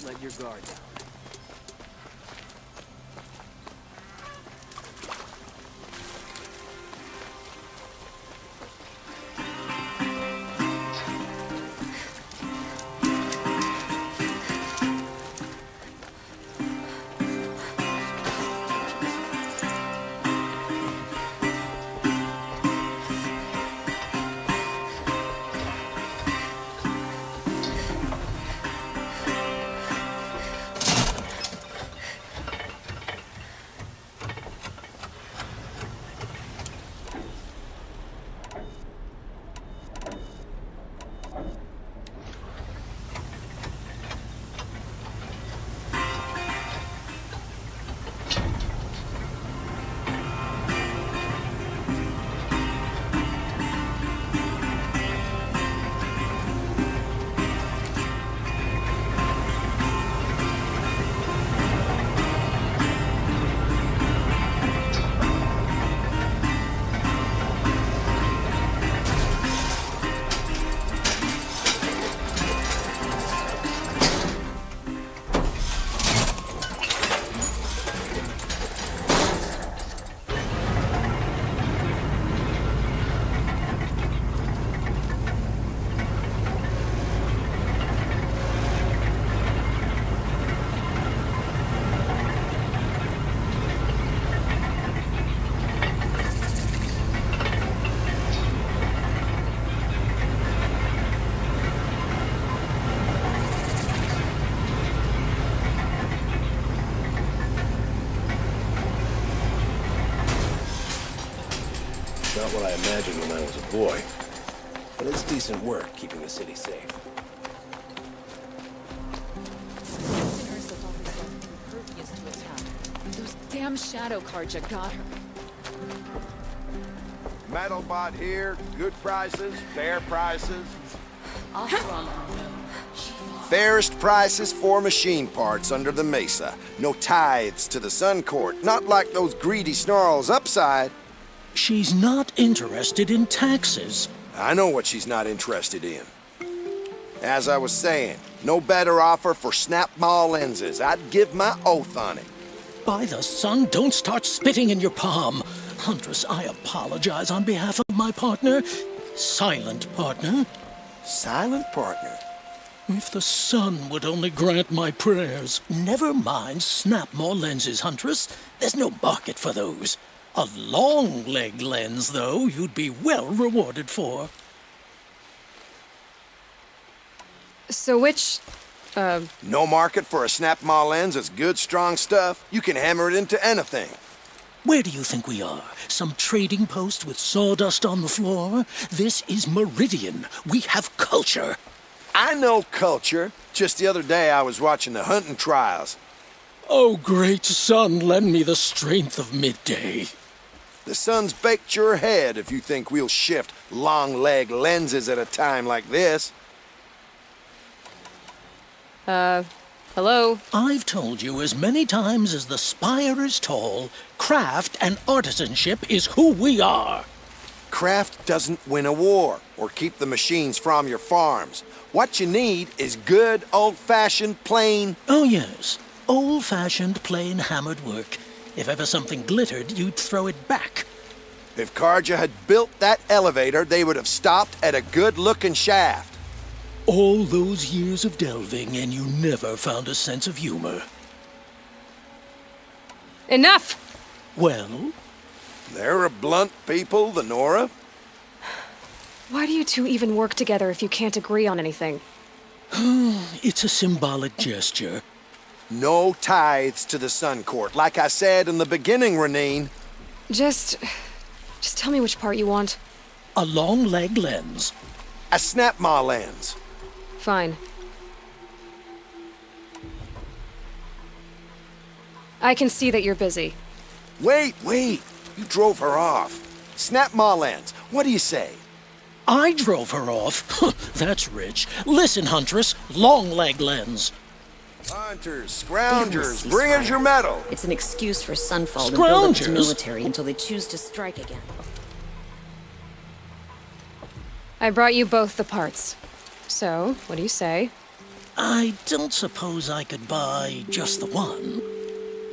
Don't let your guard down. Not what I imagined when I was a boy. But it's decent work keeping the city safe. Nurse have always left impervious to attack. Those damn shadow carja got her. Metal bot here, good prices, fair prices. Fairest prices for machine parts under the mesa. No tithes to the Sun Court, not like those greedy snarls upside. She's not interested in taxes. I know what she's not interested in. As I was saying, no better offer for snap-maw lenses. I'd give my oath on it. By the sun, don't start spitting in your palm. Huntress, I apologize on behalf of my partner. Silent partner. Silent partner? If the sun would only grant my prayers. Never mind snap-maw lenses, Huntress. There's no market for those. A long leg lens, though, you'd be well rewarded for. So which, No market for a snap-maw lens is good, strong stuff. You can hammer it into anything. Where do you think we are? Some trading post with sawdust on the floor? This is Meridian. We have culture. I know culture. Just the other day I was watching the hunting trials. Oh, great sun, lend me the strength of midday. The sun's baked your head if you think we'll shift long-leg lenses at a time like this. hello? I've told you as many times as the spire is tall, craft and artisanship is who we are. Craft doesn't win a war or keep the machines from your farms. What you need is good, old-fashioned, plain... Oh, yes. Old-fashioned, plain hammered work. If ever something glittered, you'd throw it back. If Carja had built that elevator, they would have stopped at a good-looking shaft. All those years of delving, and you never found a sense of humor. Enough! Well? They're a blunt people, the Nora. Why do you two even work together if you can't agree on anything? It's a symbolic gesture. No tithes to the Sun Court. Like I said in the beginning, Renine. Just tell me which part you want. A long leg lens. A snap-maw lens. Fine. I can see that you're busy. Wait. You drove her off. Snap-maw lens. What do you say? I drove her off? That's rich. Listen, Huntress. Long leg lens. Hunters, scroungers, bring us your metal. It's an excuse for Sunfall to build up its Scroungers? military until they choose to strike again. I brought you both the parts. So, what do you say? I don't suppose I could buy just the one.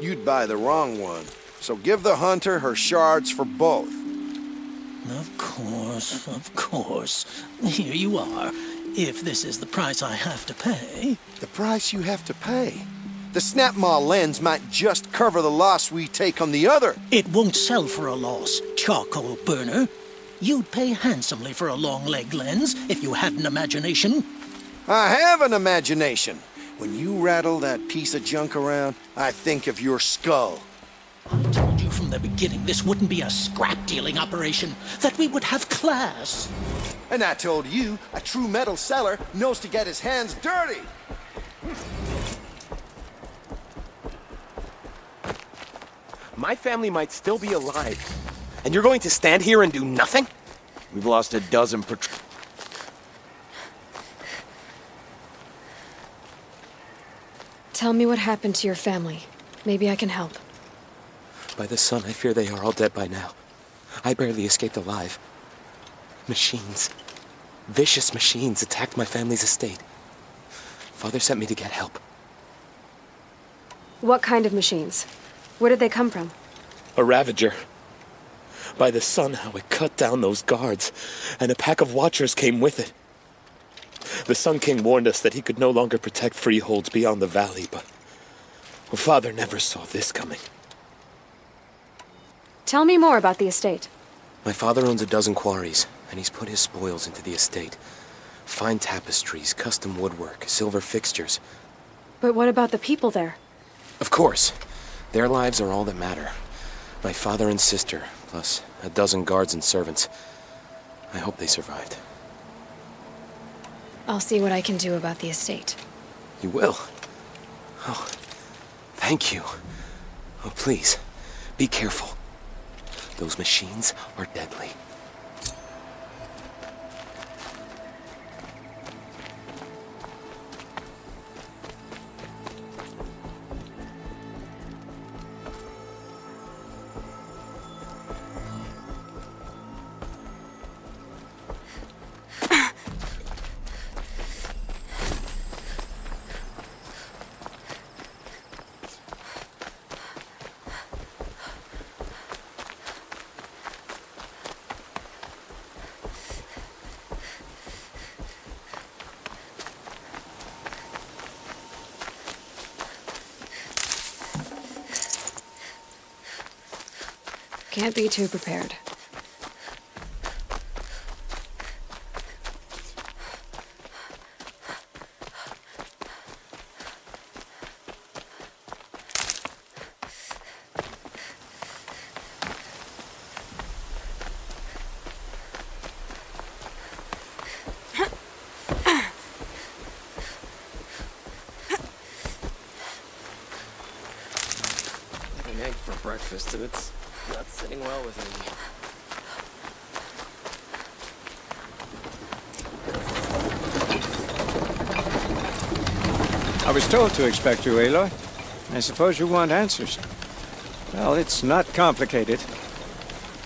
You'd buy the wrong one. So give the hunter her shards for both. Of course, of course. Here you are. If this is the price I have to pay. The price you have to pay? The Snapmaw lens might just cover the loss we take on the other. It won't sell for a loss, charcoal burner. You'd pay handsomely for a long-leg lens if you had an imagination. I have an imagination. When you rattle that piece of junk around, I think of your skull. I told you from the beginning this wouldn't be a scrap-dealing operation, that we would have class. And I told you, a true metal seller knows to get his hands dirty. My family might still be alive. And you're going to stand here and do nothing? We've lost a dozen Tell me what happened to your family. Maybe I can help. By the sun, I fear they are all dead by now. I barely escaped alive. Machines. Vicious machines attacked my family's estate. Father sent me to get help. What kind of machines? Where did they come from? A Ravager. By the sun, how it cut down those guards, and a pack of watchers came with it. The Sun King warned us that he could no longer protect freeholds beyond the valley, but Father never saw this coming. Tell me more about the estate. My father owns a dozen quarries, and he's put his spoils into the estate. Fine tapestries, custom woodwork, silver fixtures. But what about the people there? Of course. Their lives are all that matter. My father and sister, plus a dozen guards and servants. I hope they survived. I'll see what I can do about the estate. You will? Oh, thank you. Oh, please, be careful. Those machines are deadly. Can't be too prepared. An egg for breakfast, and it's not sitting well with me. I was told to expect you, Aloy. I suppose you want answers. Well, it's not complicated.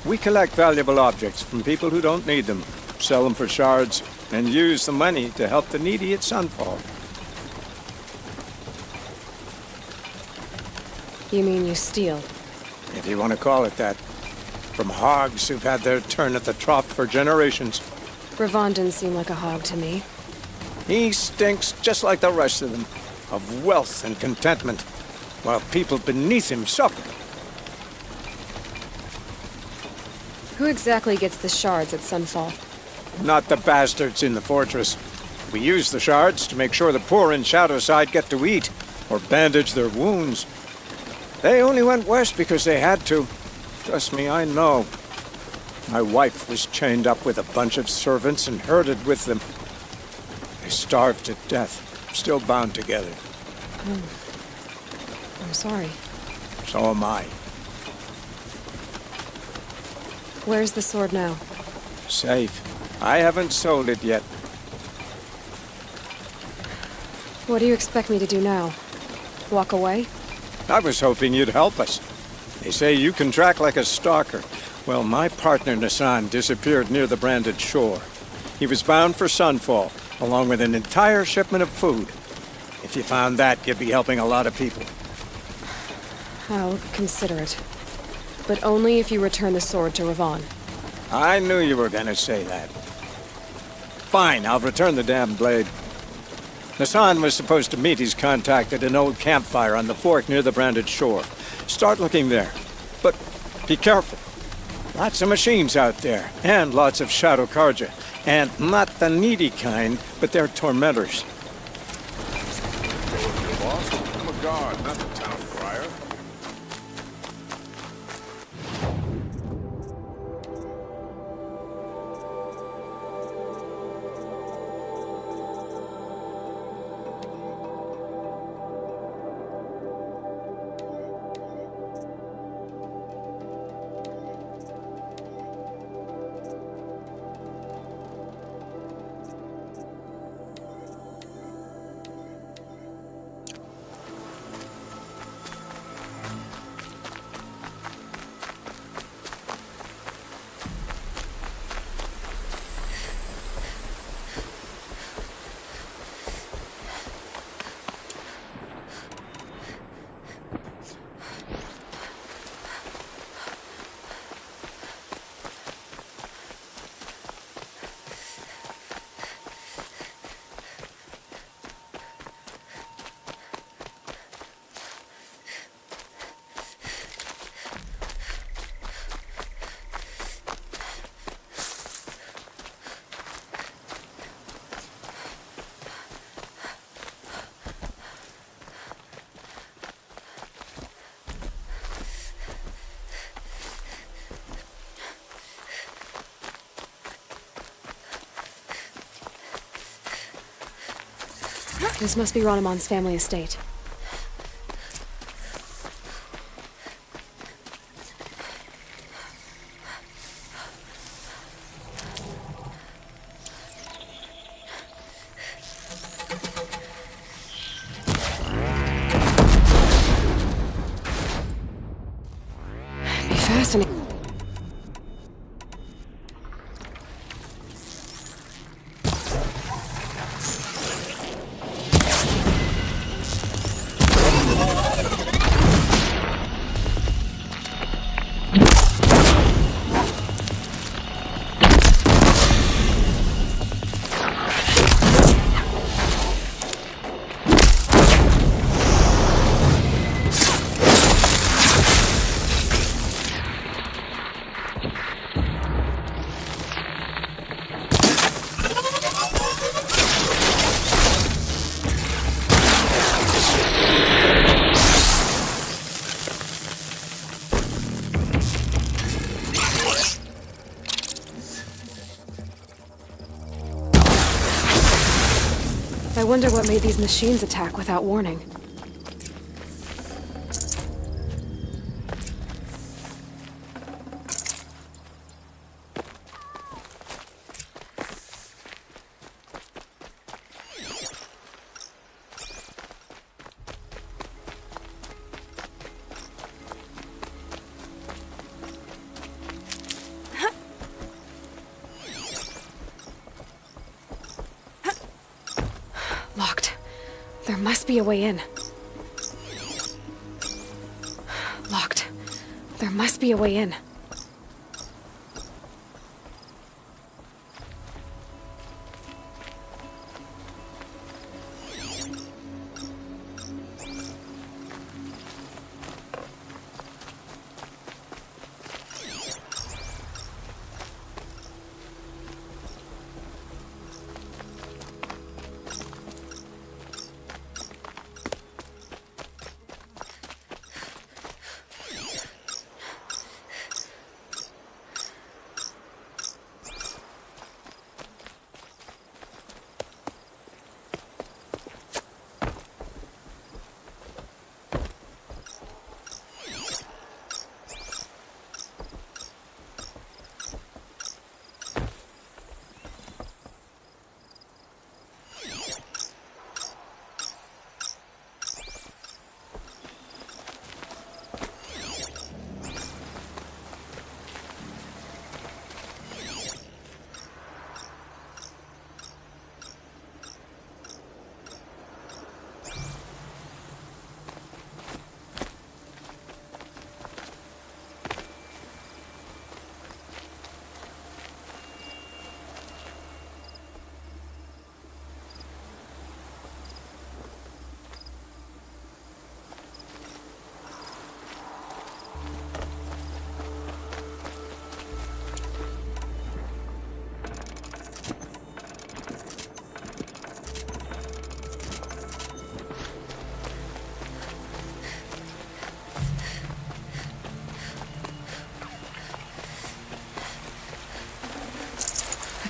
We collect valuable objects from people who don't need them, sell them for shards, and use the money to help the needy at Sunfall. You mean you steal? If you want to call it that. From hogs who've had their turn at the trough for generations. Ravon didn't seem like a hog to me. He stinks just like the rest of them, of wealth and contentment, while people beneath him suffer. Who exactly gets the shards at Sunfall? Not the bastards in the fortress. We use the shards to make sure the poor in Shadowside get to eat, or bandage their wounds. They only went west because they had to. Trust me, I know. My wife was chained up with a bunch of servants and herded with them. They starved to death, still bound together. I'm sorry. So am I. Where's the sword now? Safe. I haven't sold it yet. What do you expect me to do now? Walk away? I was hoping you'd help us. They say you can track like a stalker. Well, my partner Nassan disappeared near the branded shore. He was bound for Sunfall, along with an entire shipment of food. If you found that, you'd be helping a lot of people. I'll consider it. But only if you return the sword to Ravon. I knew you were gonna say that. Fine, I'll return the damn blade. Hassan was supposed to meet his contact at an old campfire on the fork near the branded shore. Start looking there. But be careful. Lots of machines out there, and lots of Shadow Karja. And not the needy kind, but they're tormentors. Boss, I'm a guard, not the town crier. This must be Ronamon's family estate. Be fascinating. I wonder what made these machines attack without warning. Locked. There must be a way in. Locked. There must be a way in.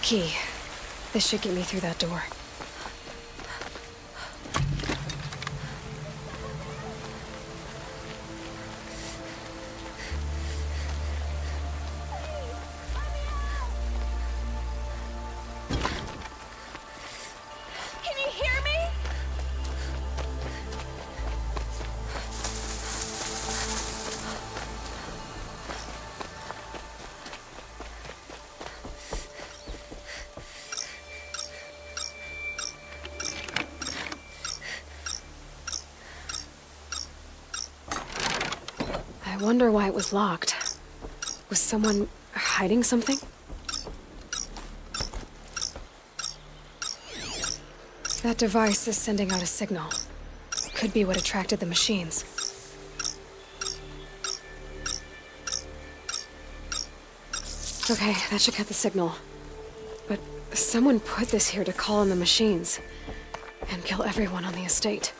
key. This should get me through that door. Can you hear me? I wonder why it was locked. Was someone hiding something? That device is sending out a signal. Could be what attracted the machines. Okay, that should cut the signal. But someone put this here to call in the machines and kill everyone on the estate.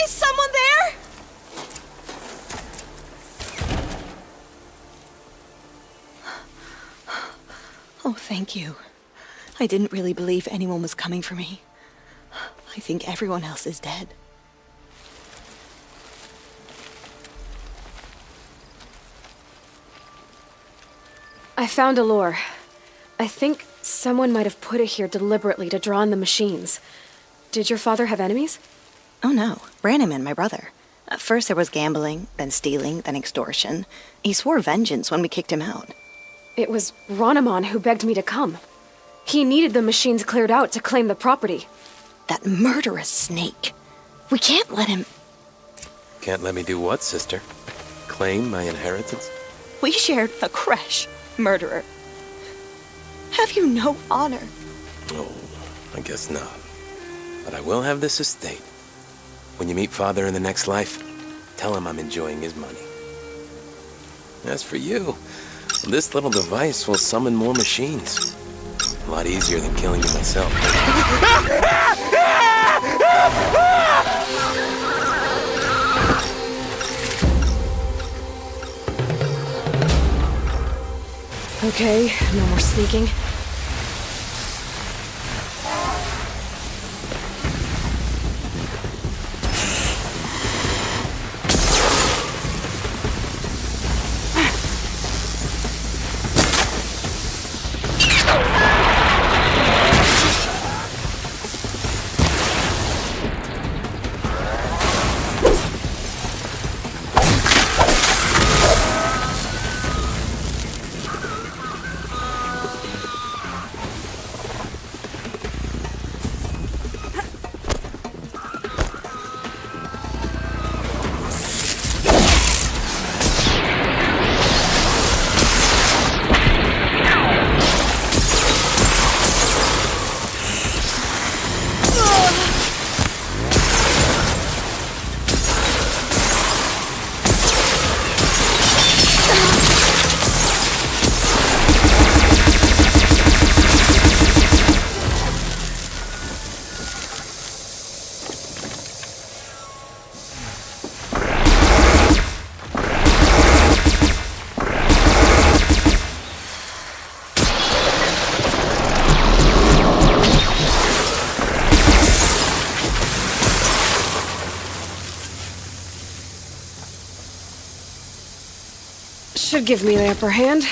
Is someone there? Oh, thank you. I didn't really believe anyone was coming for me. I think everyone else is dead. I found a lure. I think someone might have put it here deliberately to draw in the machines. Did your father have enemies? Oh no, Branham and my brother. First there was gambling, then stealing, then extortion. He swore vengeance when we kicked him out. It was Ronamon who begged me to come. He needed the machines cleared out to claim the property. That murderous snake. We can't let him... Can't let me do what, sister? Claim my inheritance? We shared a creche, murderer. Have you no honor? Oh, I guess not. But I will have this estate. When you meet Father in the next life, tell him I'm enjoying his money. As for you, this little device will summon more machines. A lot easier than killing you myself. Okay, no more sneaking. Should give me the upper hand.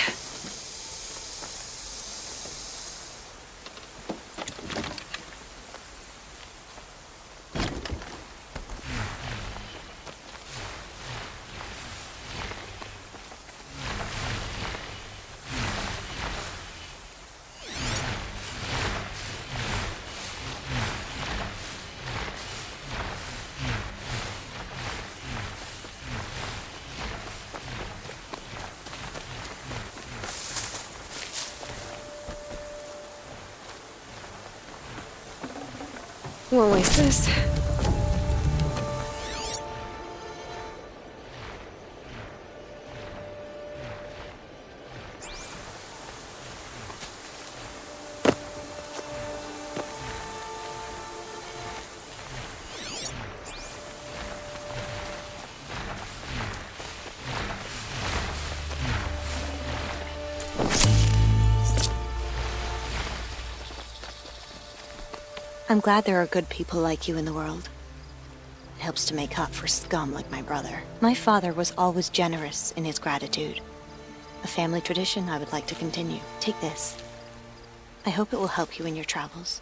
Won't waste this. I'm glad there are good people like you in the world. It helps to make up for scum like my brother. My father was always generous in his gratitude. A family tradition I would like to continue. Take this. I hope it will help you in your travels.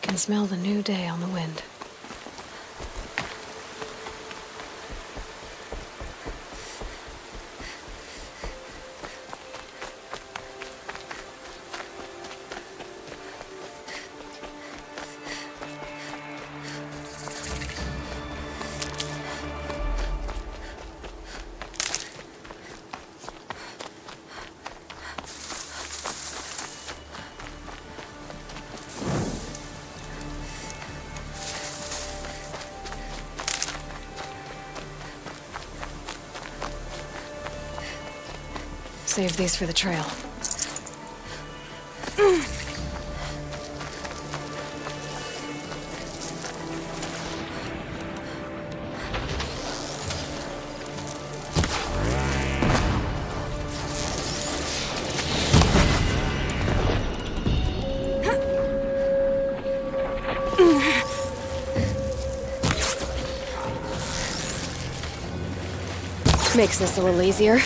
Can smell the new day on the wind. Save these for the trail. Makes this a little easier.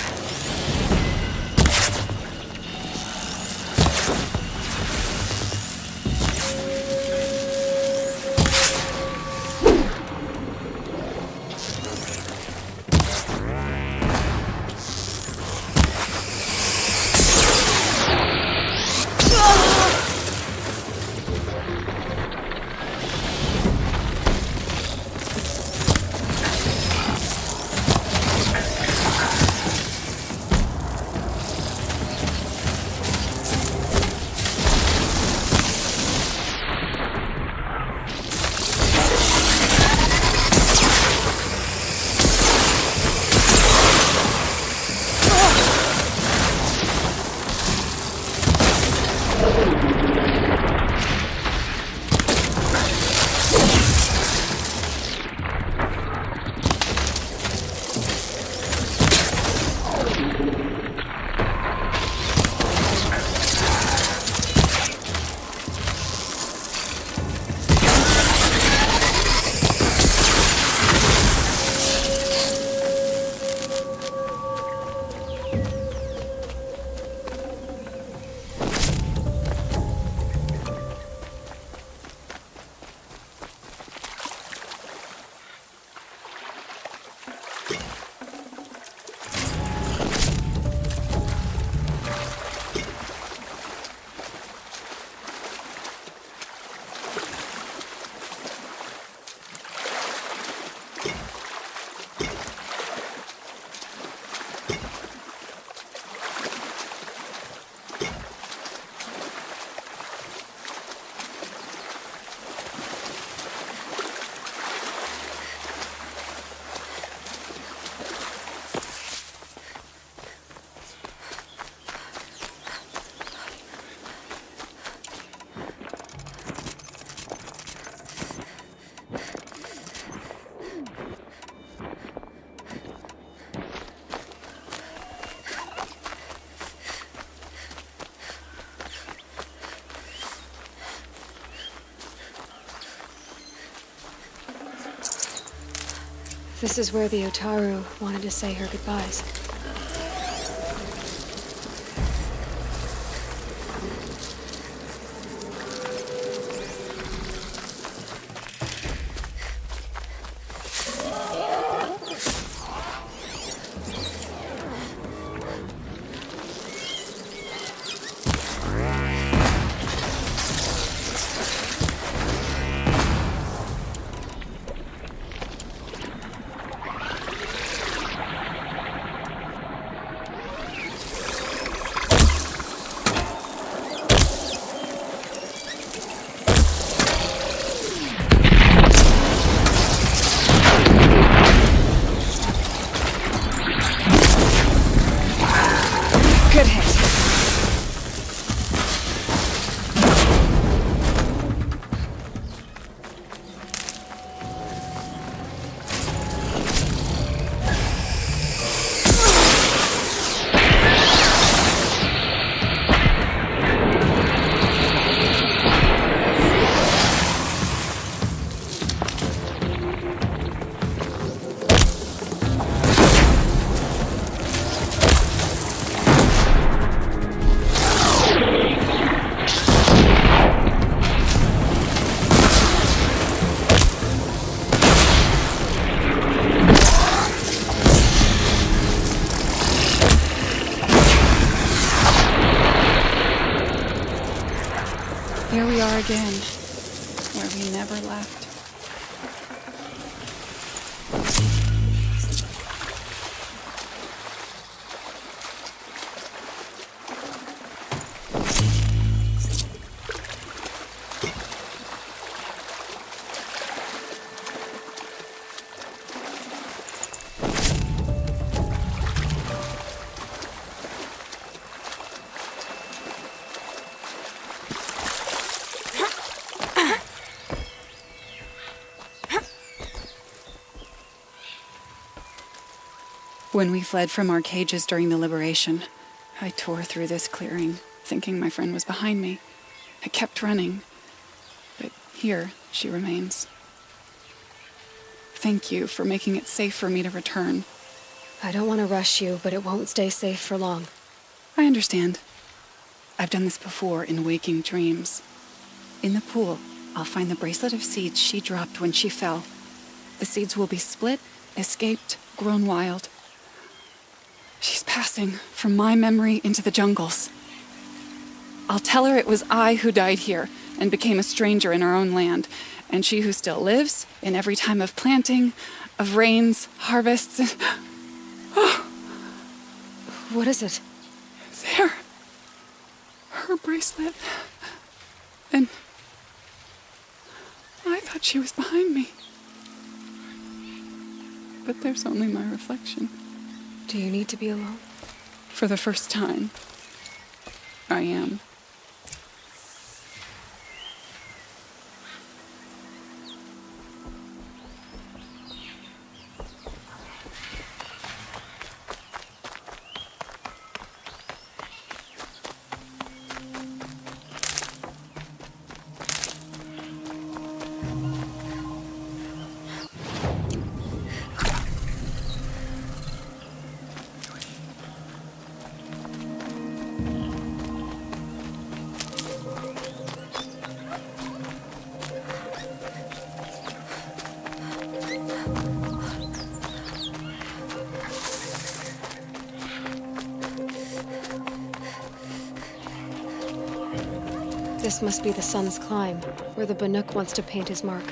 This is where the Otaru wanted to say her goodbyes. Good hit. Here we are again, where we never left. When we fled from our cages during the liberation, I tore through this clearing, thinking my friend was behind me. I kept running, but here she remains. Thank you for making it safe for me to return. I don't want to rush you, but it won't stay safe for long. I understand. I've done this before in waking dreams. In the pool, I'll find the bracelet of seeds she dropped when she fell. The seeds will be split, escaped, grown wild. She's passing from my memory into the jungles. I'll tell her it was I who died here and became a stranger in our own land, and she who still lives in every time of planting, of rains, harvests, and... Oh. What is it? There. Her bracelet. And I thought she was behind me. But there's only my reflection. Do you need to be alone? For the first time, I am. This must be the Sun's Climb, where the Banuk wants to paint his mark.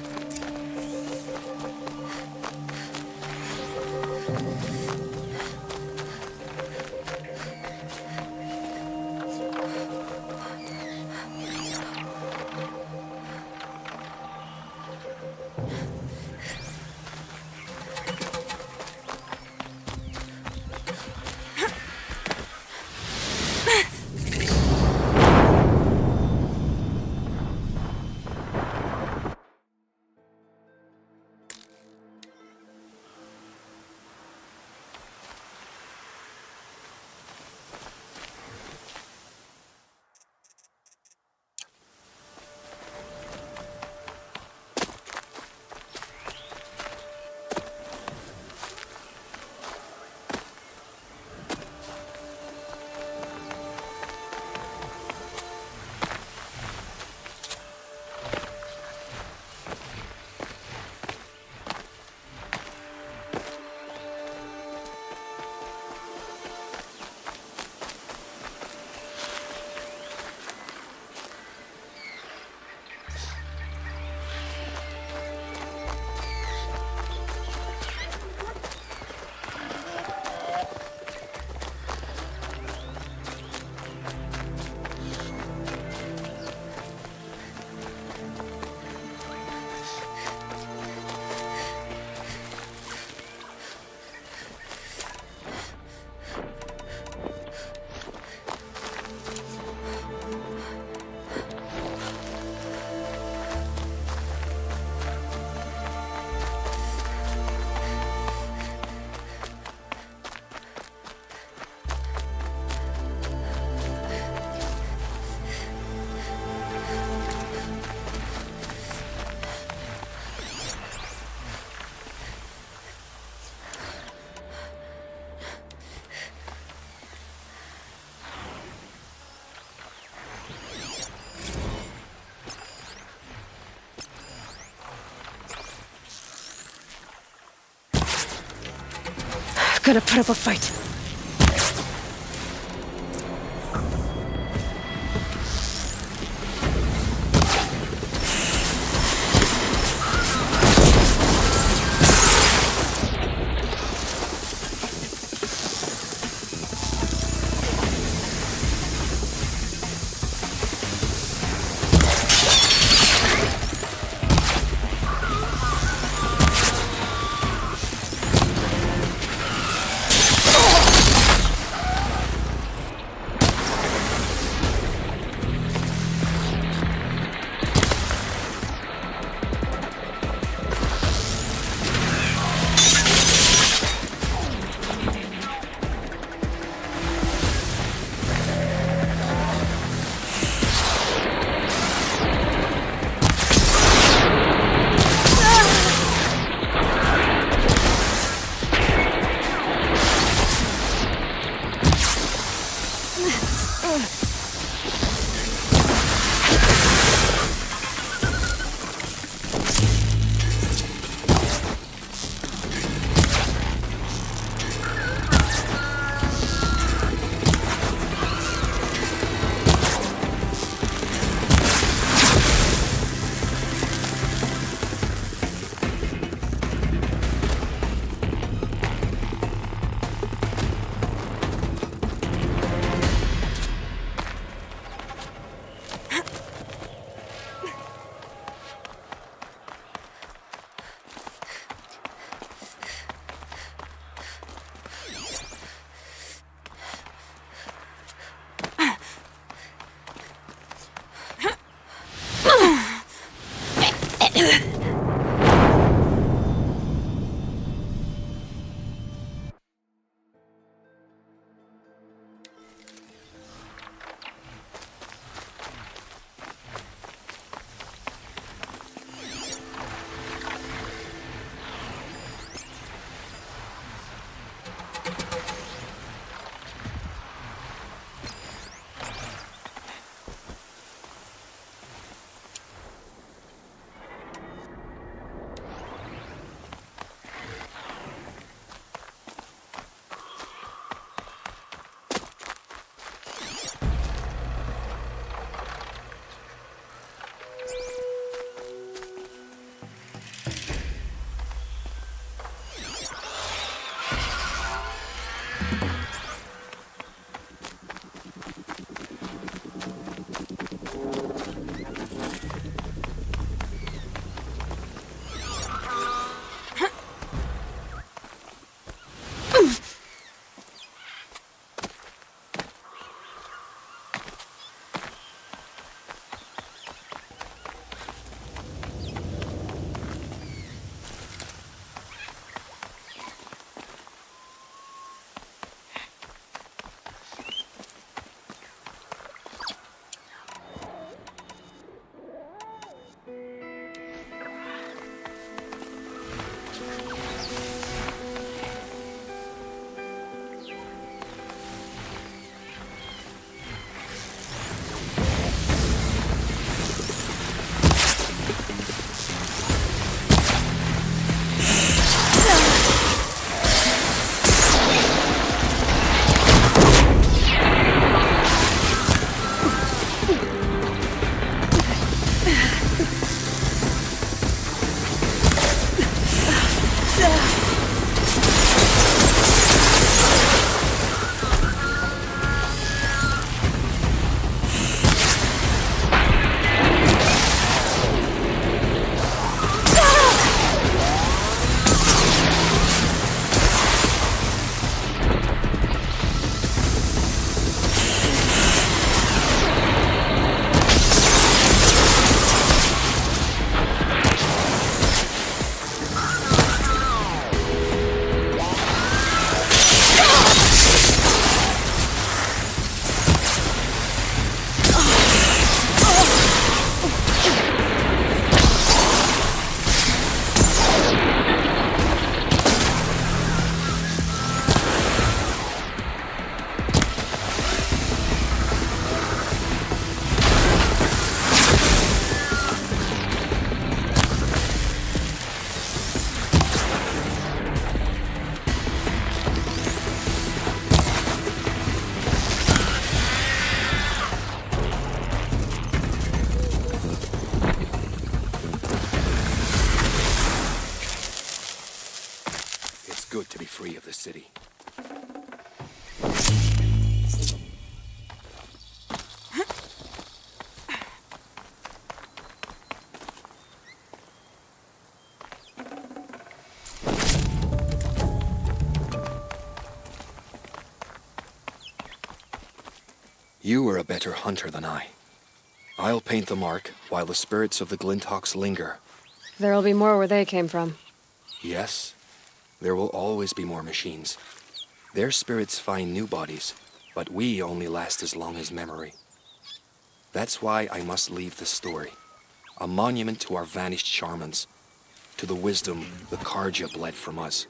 Gotta put up a fight. You are a better hunter than I. I'll paint the mark while the spirits of the Glinthawks linger. There'll be more where they came from. Yes, there will always be more machines. Their spirits find new bodies, but we only last as long as memory. That's why I must leave the story. A monument to our vanished shamans, to the wisdom the Karja bled from us.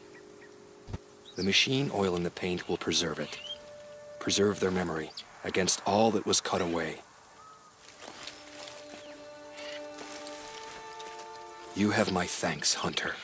The machine oil in the paint will preserve it. Preserve their memory against all that was cut away. You have my thanks, Hunter.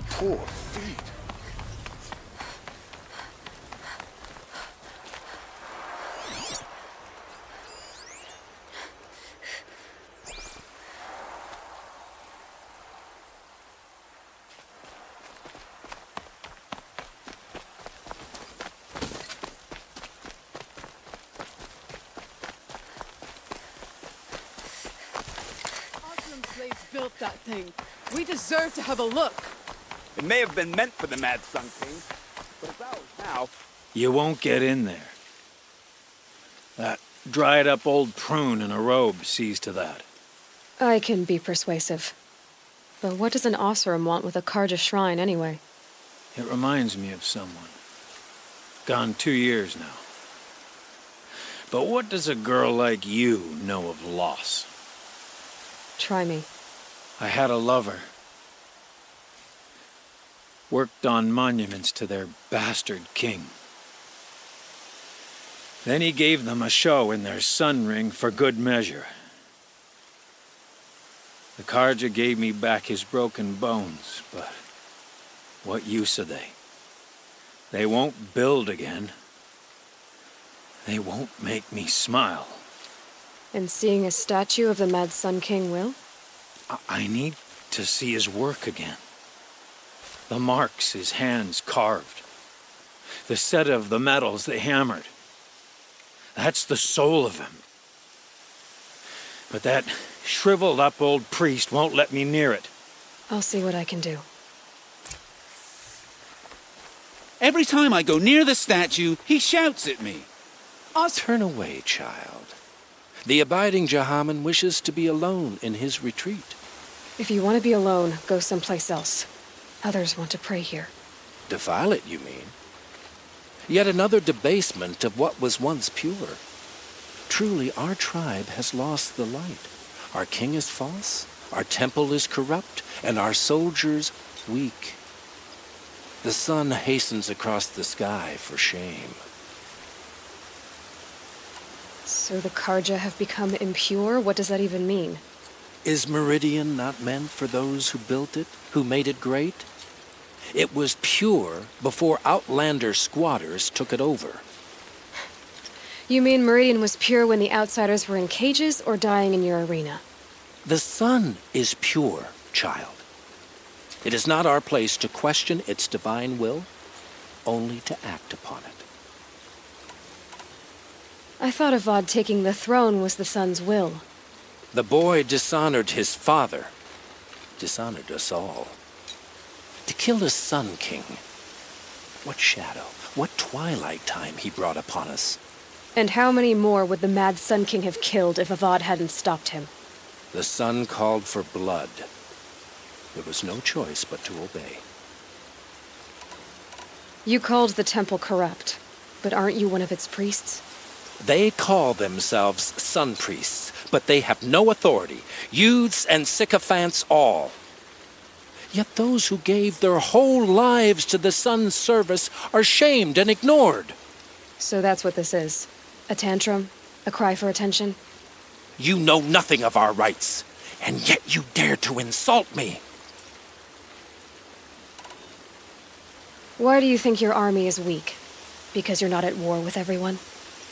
Poor feet. Slaves built that thing. We deserve to have a look. It may have been meant for the Mad Sun King, but it's ours now. You won't get in there. That dried-up old prune in a robe sees to that. I can be persuasive. But what does an Oseram want with a Karja shrine, anyway? It reminds me of someone. Gone 2 years now. But what does a girl like you know of loss? Try me. I had a lover. Worked on monuments to their bastard king. Then he gave them a show in their sun ring for good measure. The Karja gave me back his broken bones, but what use are they? They won't build again. They won't make me smile. And seeing a statue of the Mad Sun King will? I need to see his work again. The marks his hands carved. The set of the metals they hammered. That's the soul of him. But that shriveled up old priest won't let me near it. I'll see what I can do. Every time I go near the statue, he shouts at me. Turn away, child. The abiding Jahaman wishes to be alone in his retreat. If you want to be alone, go someplace else. Others want to pray here. Defile it, you mean? Yet another debasement of what was once pure. Truly, our tribe has lost the light. Our king is false, our temple is corrupt, and our soldiers weak. The sun hastens across the sky for shame. So the Karja have become impure? What does that even mean? Is Meridian not meant for those who built it, who made it great? It was pure before outlander squatters took it over. You mean Meridian was pure when the outsiders were in cages or dying in your arena? The sun is pure, child. It is not our place to question its divine will, only to act upon it. I thought Avad taking the throne was the sun's will. The boy dishonored his father, dishonored us all. To kill the Sun King. What shadow, what twilight time he brought upon us. And how many more would the Mad Sun King have killed if Avad hadn't stopped him? The sun called for blood. There was no choice but to obey. You called the temple corrupt, but aren't you one of its priests? They call themselves sun priests, but they have no authority. Youths and sycophants all. Yet those who gave their whole lives to the sun's service are shamed and ignored. So that's what this is. A tantrum? A cry for attention? You know nothing of our rights, and yet you dare to insult me. Why do you think your army is weak? Because you're not at war with everyone?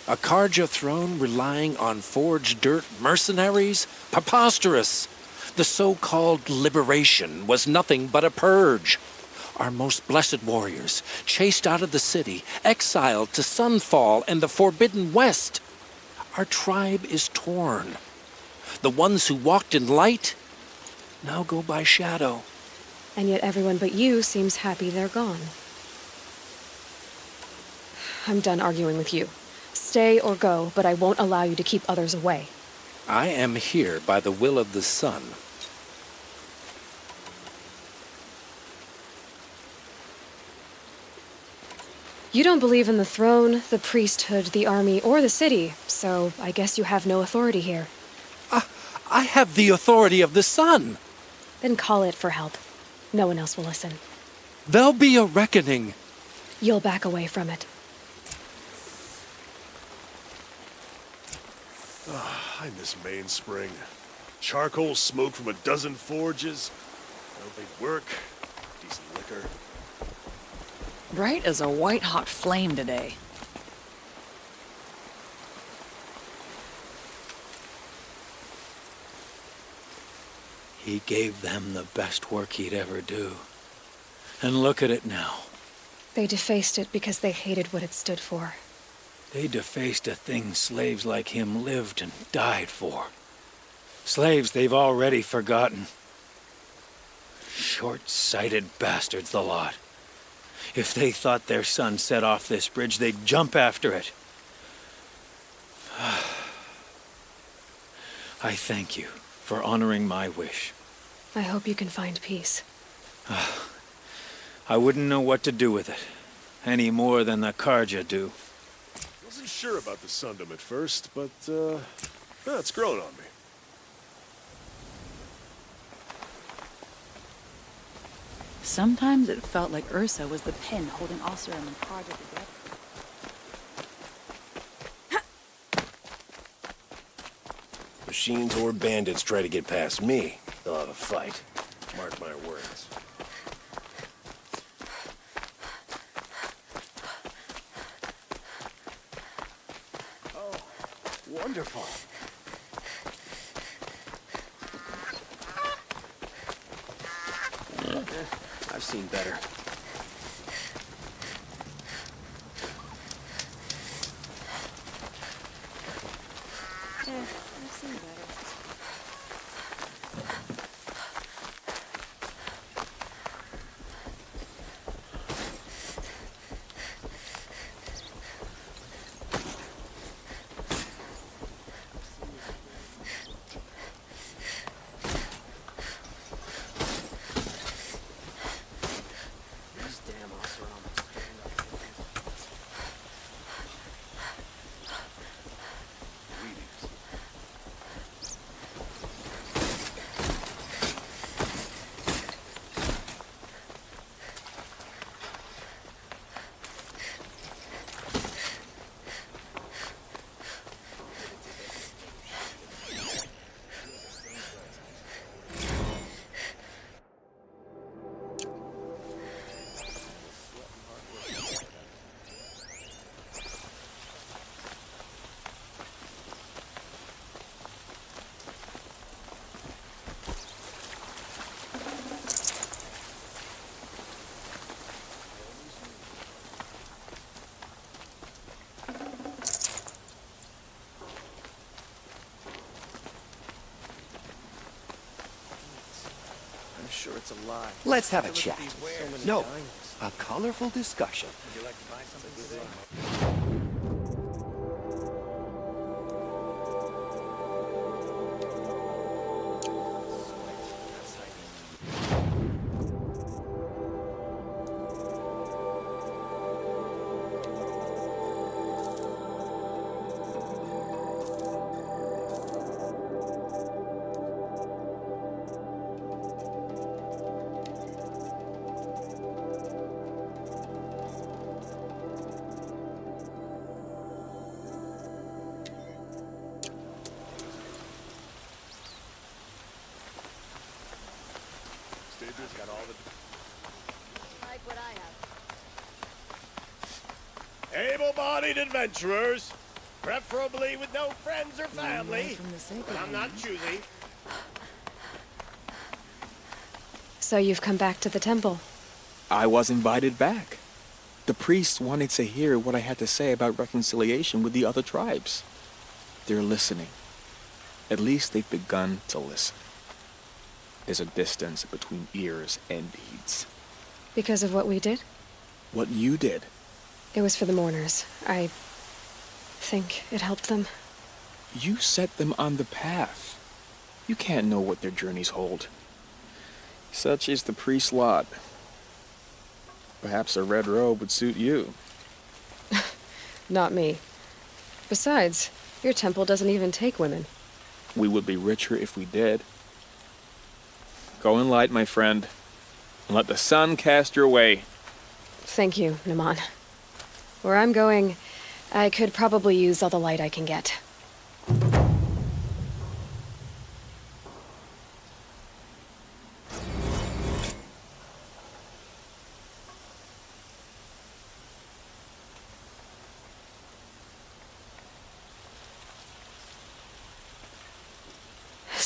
A Karja throne relying on forged dirt mercenaries? Preposterous! The so-called liberation was nothing but a purge. Our most blessed warriors, chased out of the city, exiled to Sunfall and the Forbidden West. Our tribe is torn. The ones who walked in light now go by shadow. And yet everyone but you seems happy they're gone. I'm done arguing with you. Stay or go, but I won't allow you to keep others away. I am here by the will of the sun. You don't believe in the throne, the priesthood, the army, or the city, so I guess you have no authority here. I have the authority of the sun. Then call it for help. No one else will listen. There'll be a reckoning. You'll back away from it. I miss mainspring. Charcoal smoke from a dozen forges. Well, they work. Decent liquor. Bright as a white-hot flame today. He gave them the best work he'd ever do. And look at it now. They defaced it because they hated what it stood for. They defaced a thing slaves like him lived and died for. Slaves they've already forgotten. Short-sighted bastards, the lot. If they thought their son set off this bridge, they'd jump after it. I thank you for honoring my wish. I hope you can find peace. I wouldn't know what to do with it, any more than the Karja do. Wasn't sure about the Sundom at first, but, it's grown on me. Sometimes it felt like Ursa was the pin holding Oseram and Karja together. Machines or bandits try to get past me, they'll have a fight. Mark my words. Oh, wonderful. I've seen better. I've seen better. I'm sure it's a lie. Let's have a chat. No, a colorful discussion. Would you like to buy something today? Got all Like what I have. Able-bodied adventurers, preferably with no friends or family. But I'm not choosy. So you've come back to the temple? I was invited back. The priests wanted to hear what I had to say about reconciliation with the other tribes. They're listening. At least they've begun to listen. There's a distance between ears and deeds. Because of what we did? What you did. It was for the mourners. I think it helped them. You set them on the path. You can't know what their journeys hold. Such is the priest's lot. Perhaps a red robe would suit you. Not me. Besides, your temple doesn't even take women. We would be richer if we did. Go in light, my friend, and let the sun cast your way. Thank you, Naman. Where I'm going, I could probably use all the light I can get.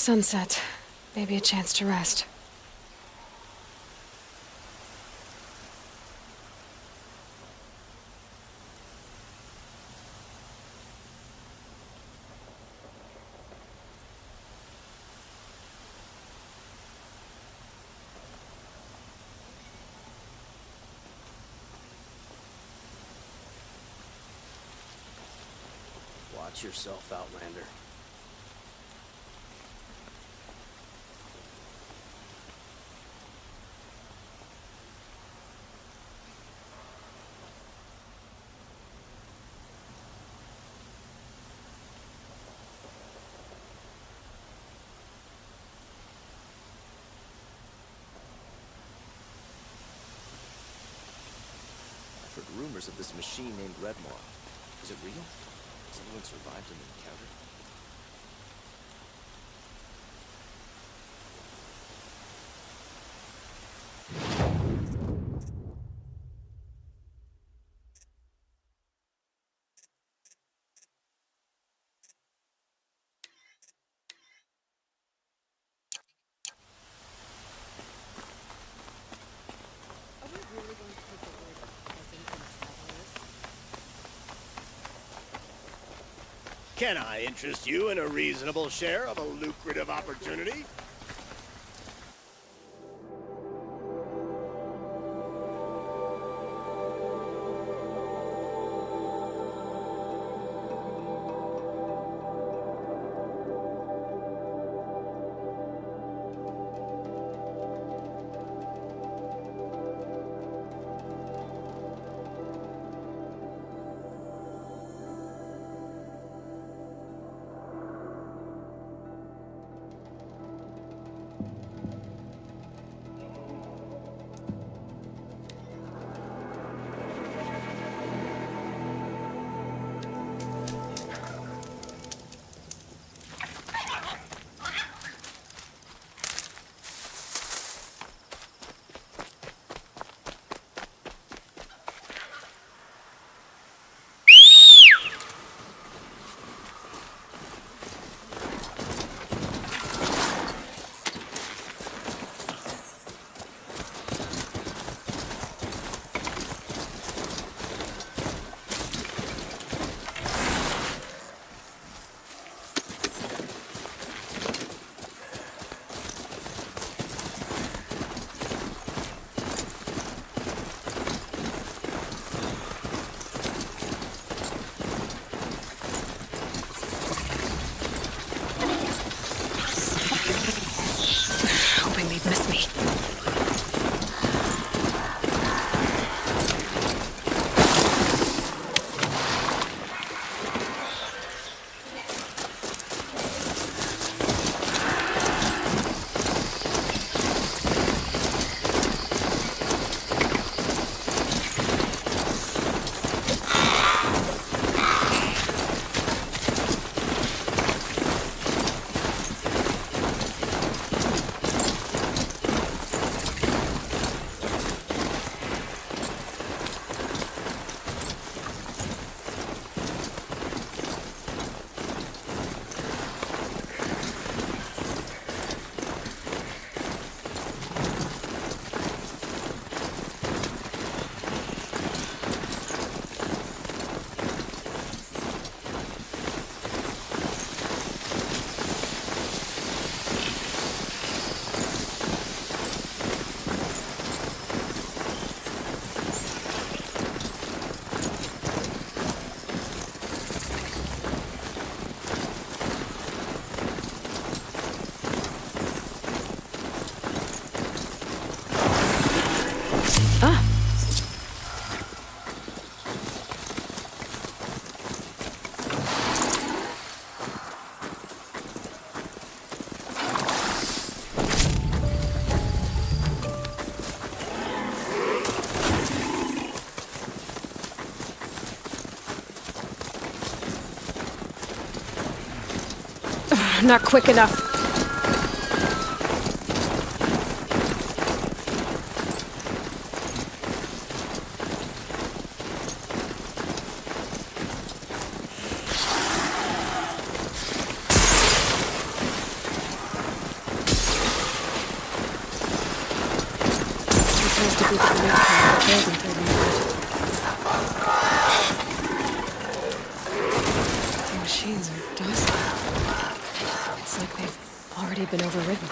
sunset. Maybe a chance to rest. Watch yourself, Outlander. I've heard rumors of this machine named Redmore. Is it real? Has anyone survived an encounter? Can I interest you in a reasonable share of a lucrative opportunity? Not quick enough. to be the belief that goes until we meet. The machines are docile. It's like they've already been overridden.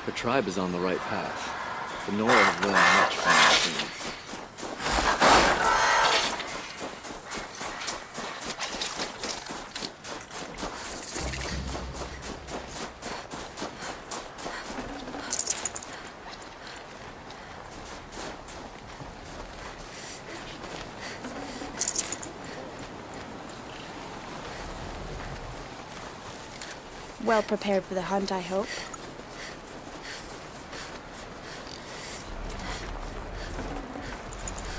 The tribe is on the right path. The Nora have learned much from the machines. Well prepared for the hunt, I hope.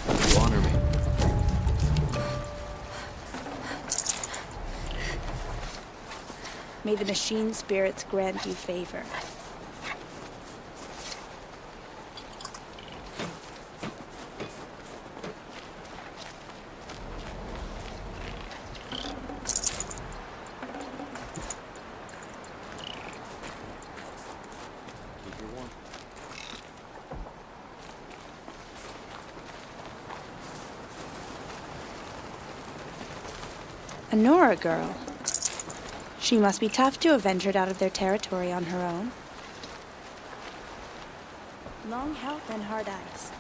You honor me. May the machine spirits grant you favor. A Nora girl. She must be tough to have ventured out of their territory on her own. Long health and hard eyes.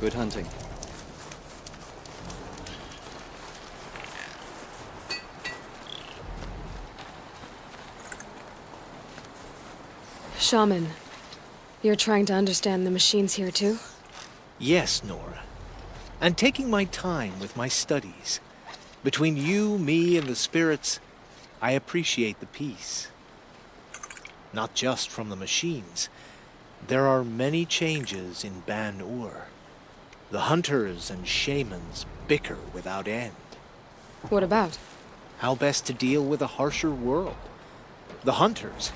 Good hunting. Shaman, you're trying to understand the machines here too? Yes, Nora. And taking my time with my studies. Between you, me, and the spirits, I appreciate the peace. Not just from the machines. There are many changes in Ban-Ur. The hunters and shamans bicker without end. What about? How best to deal with a harsher world. The hunters,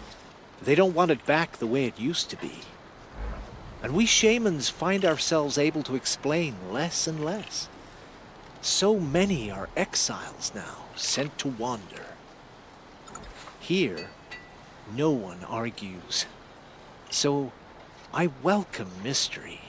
they don't want it back the way it used to be. And we shamans find ourselves able to explain less and less. So many are exiles now, sent to wander. Here, no one argues. So I welcome mystery.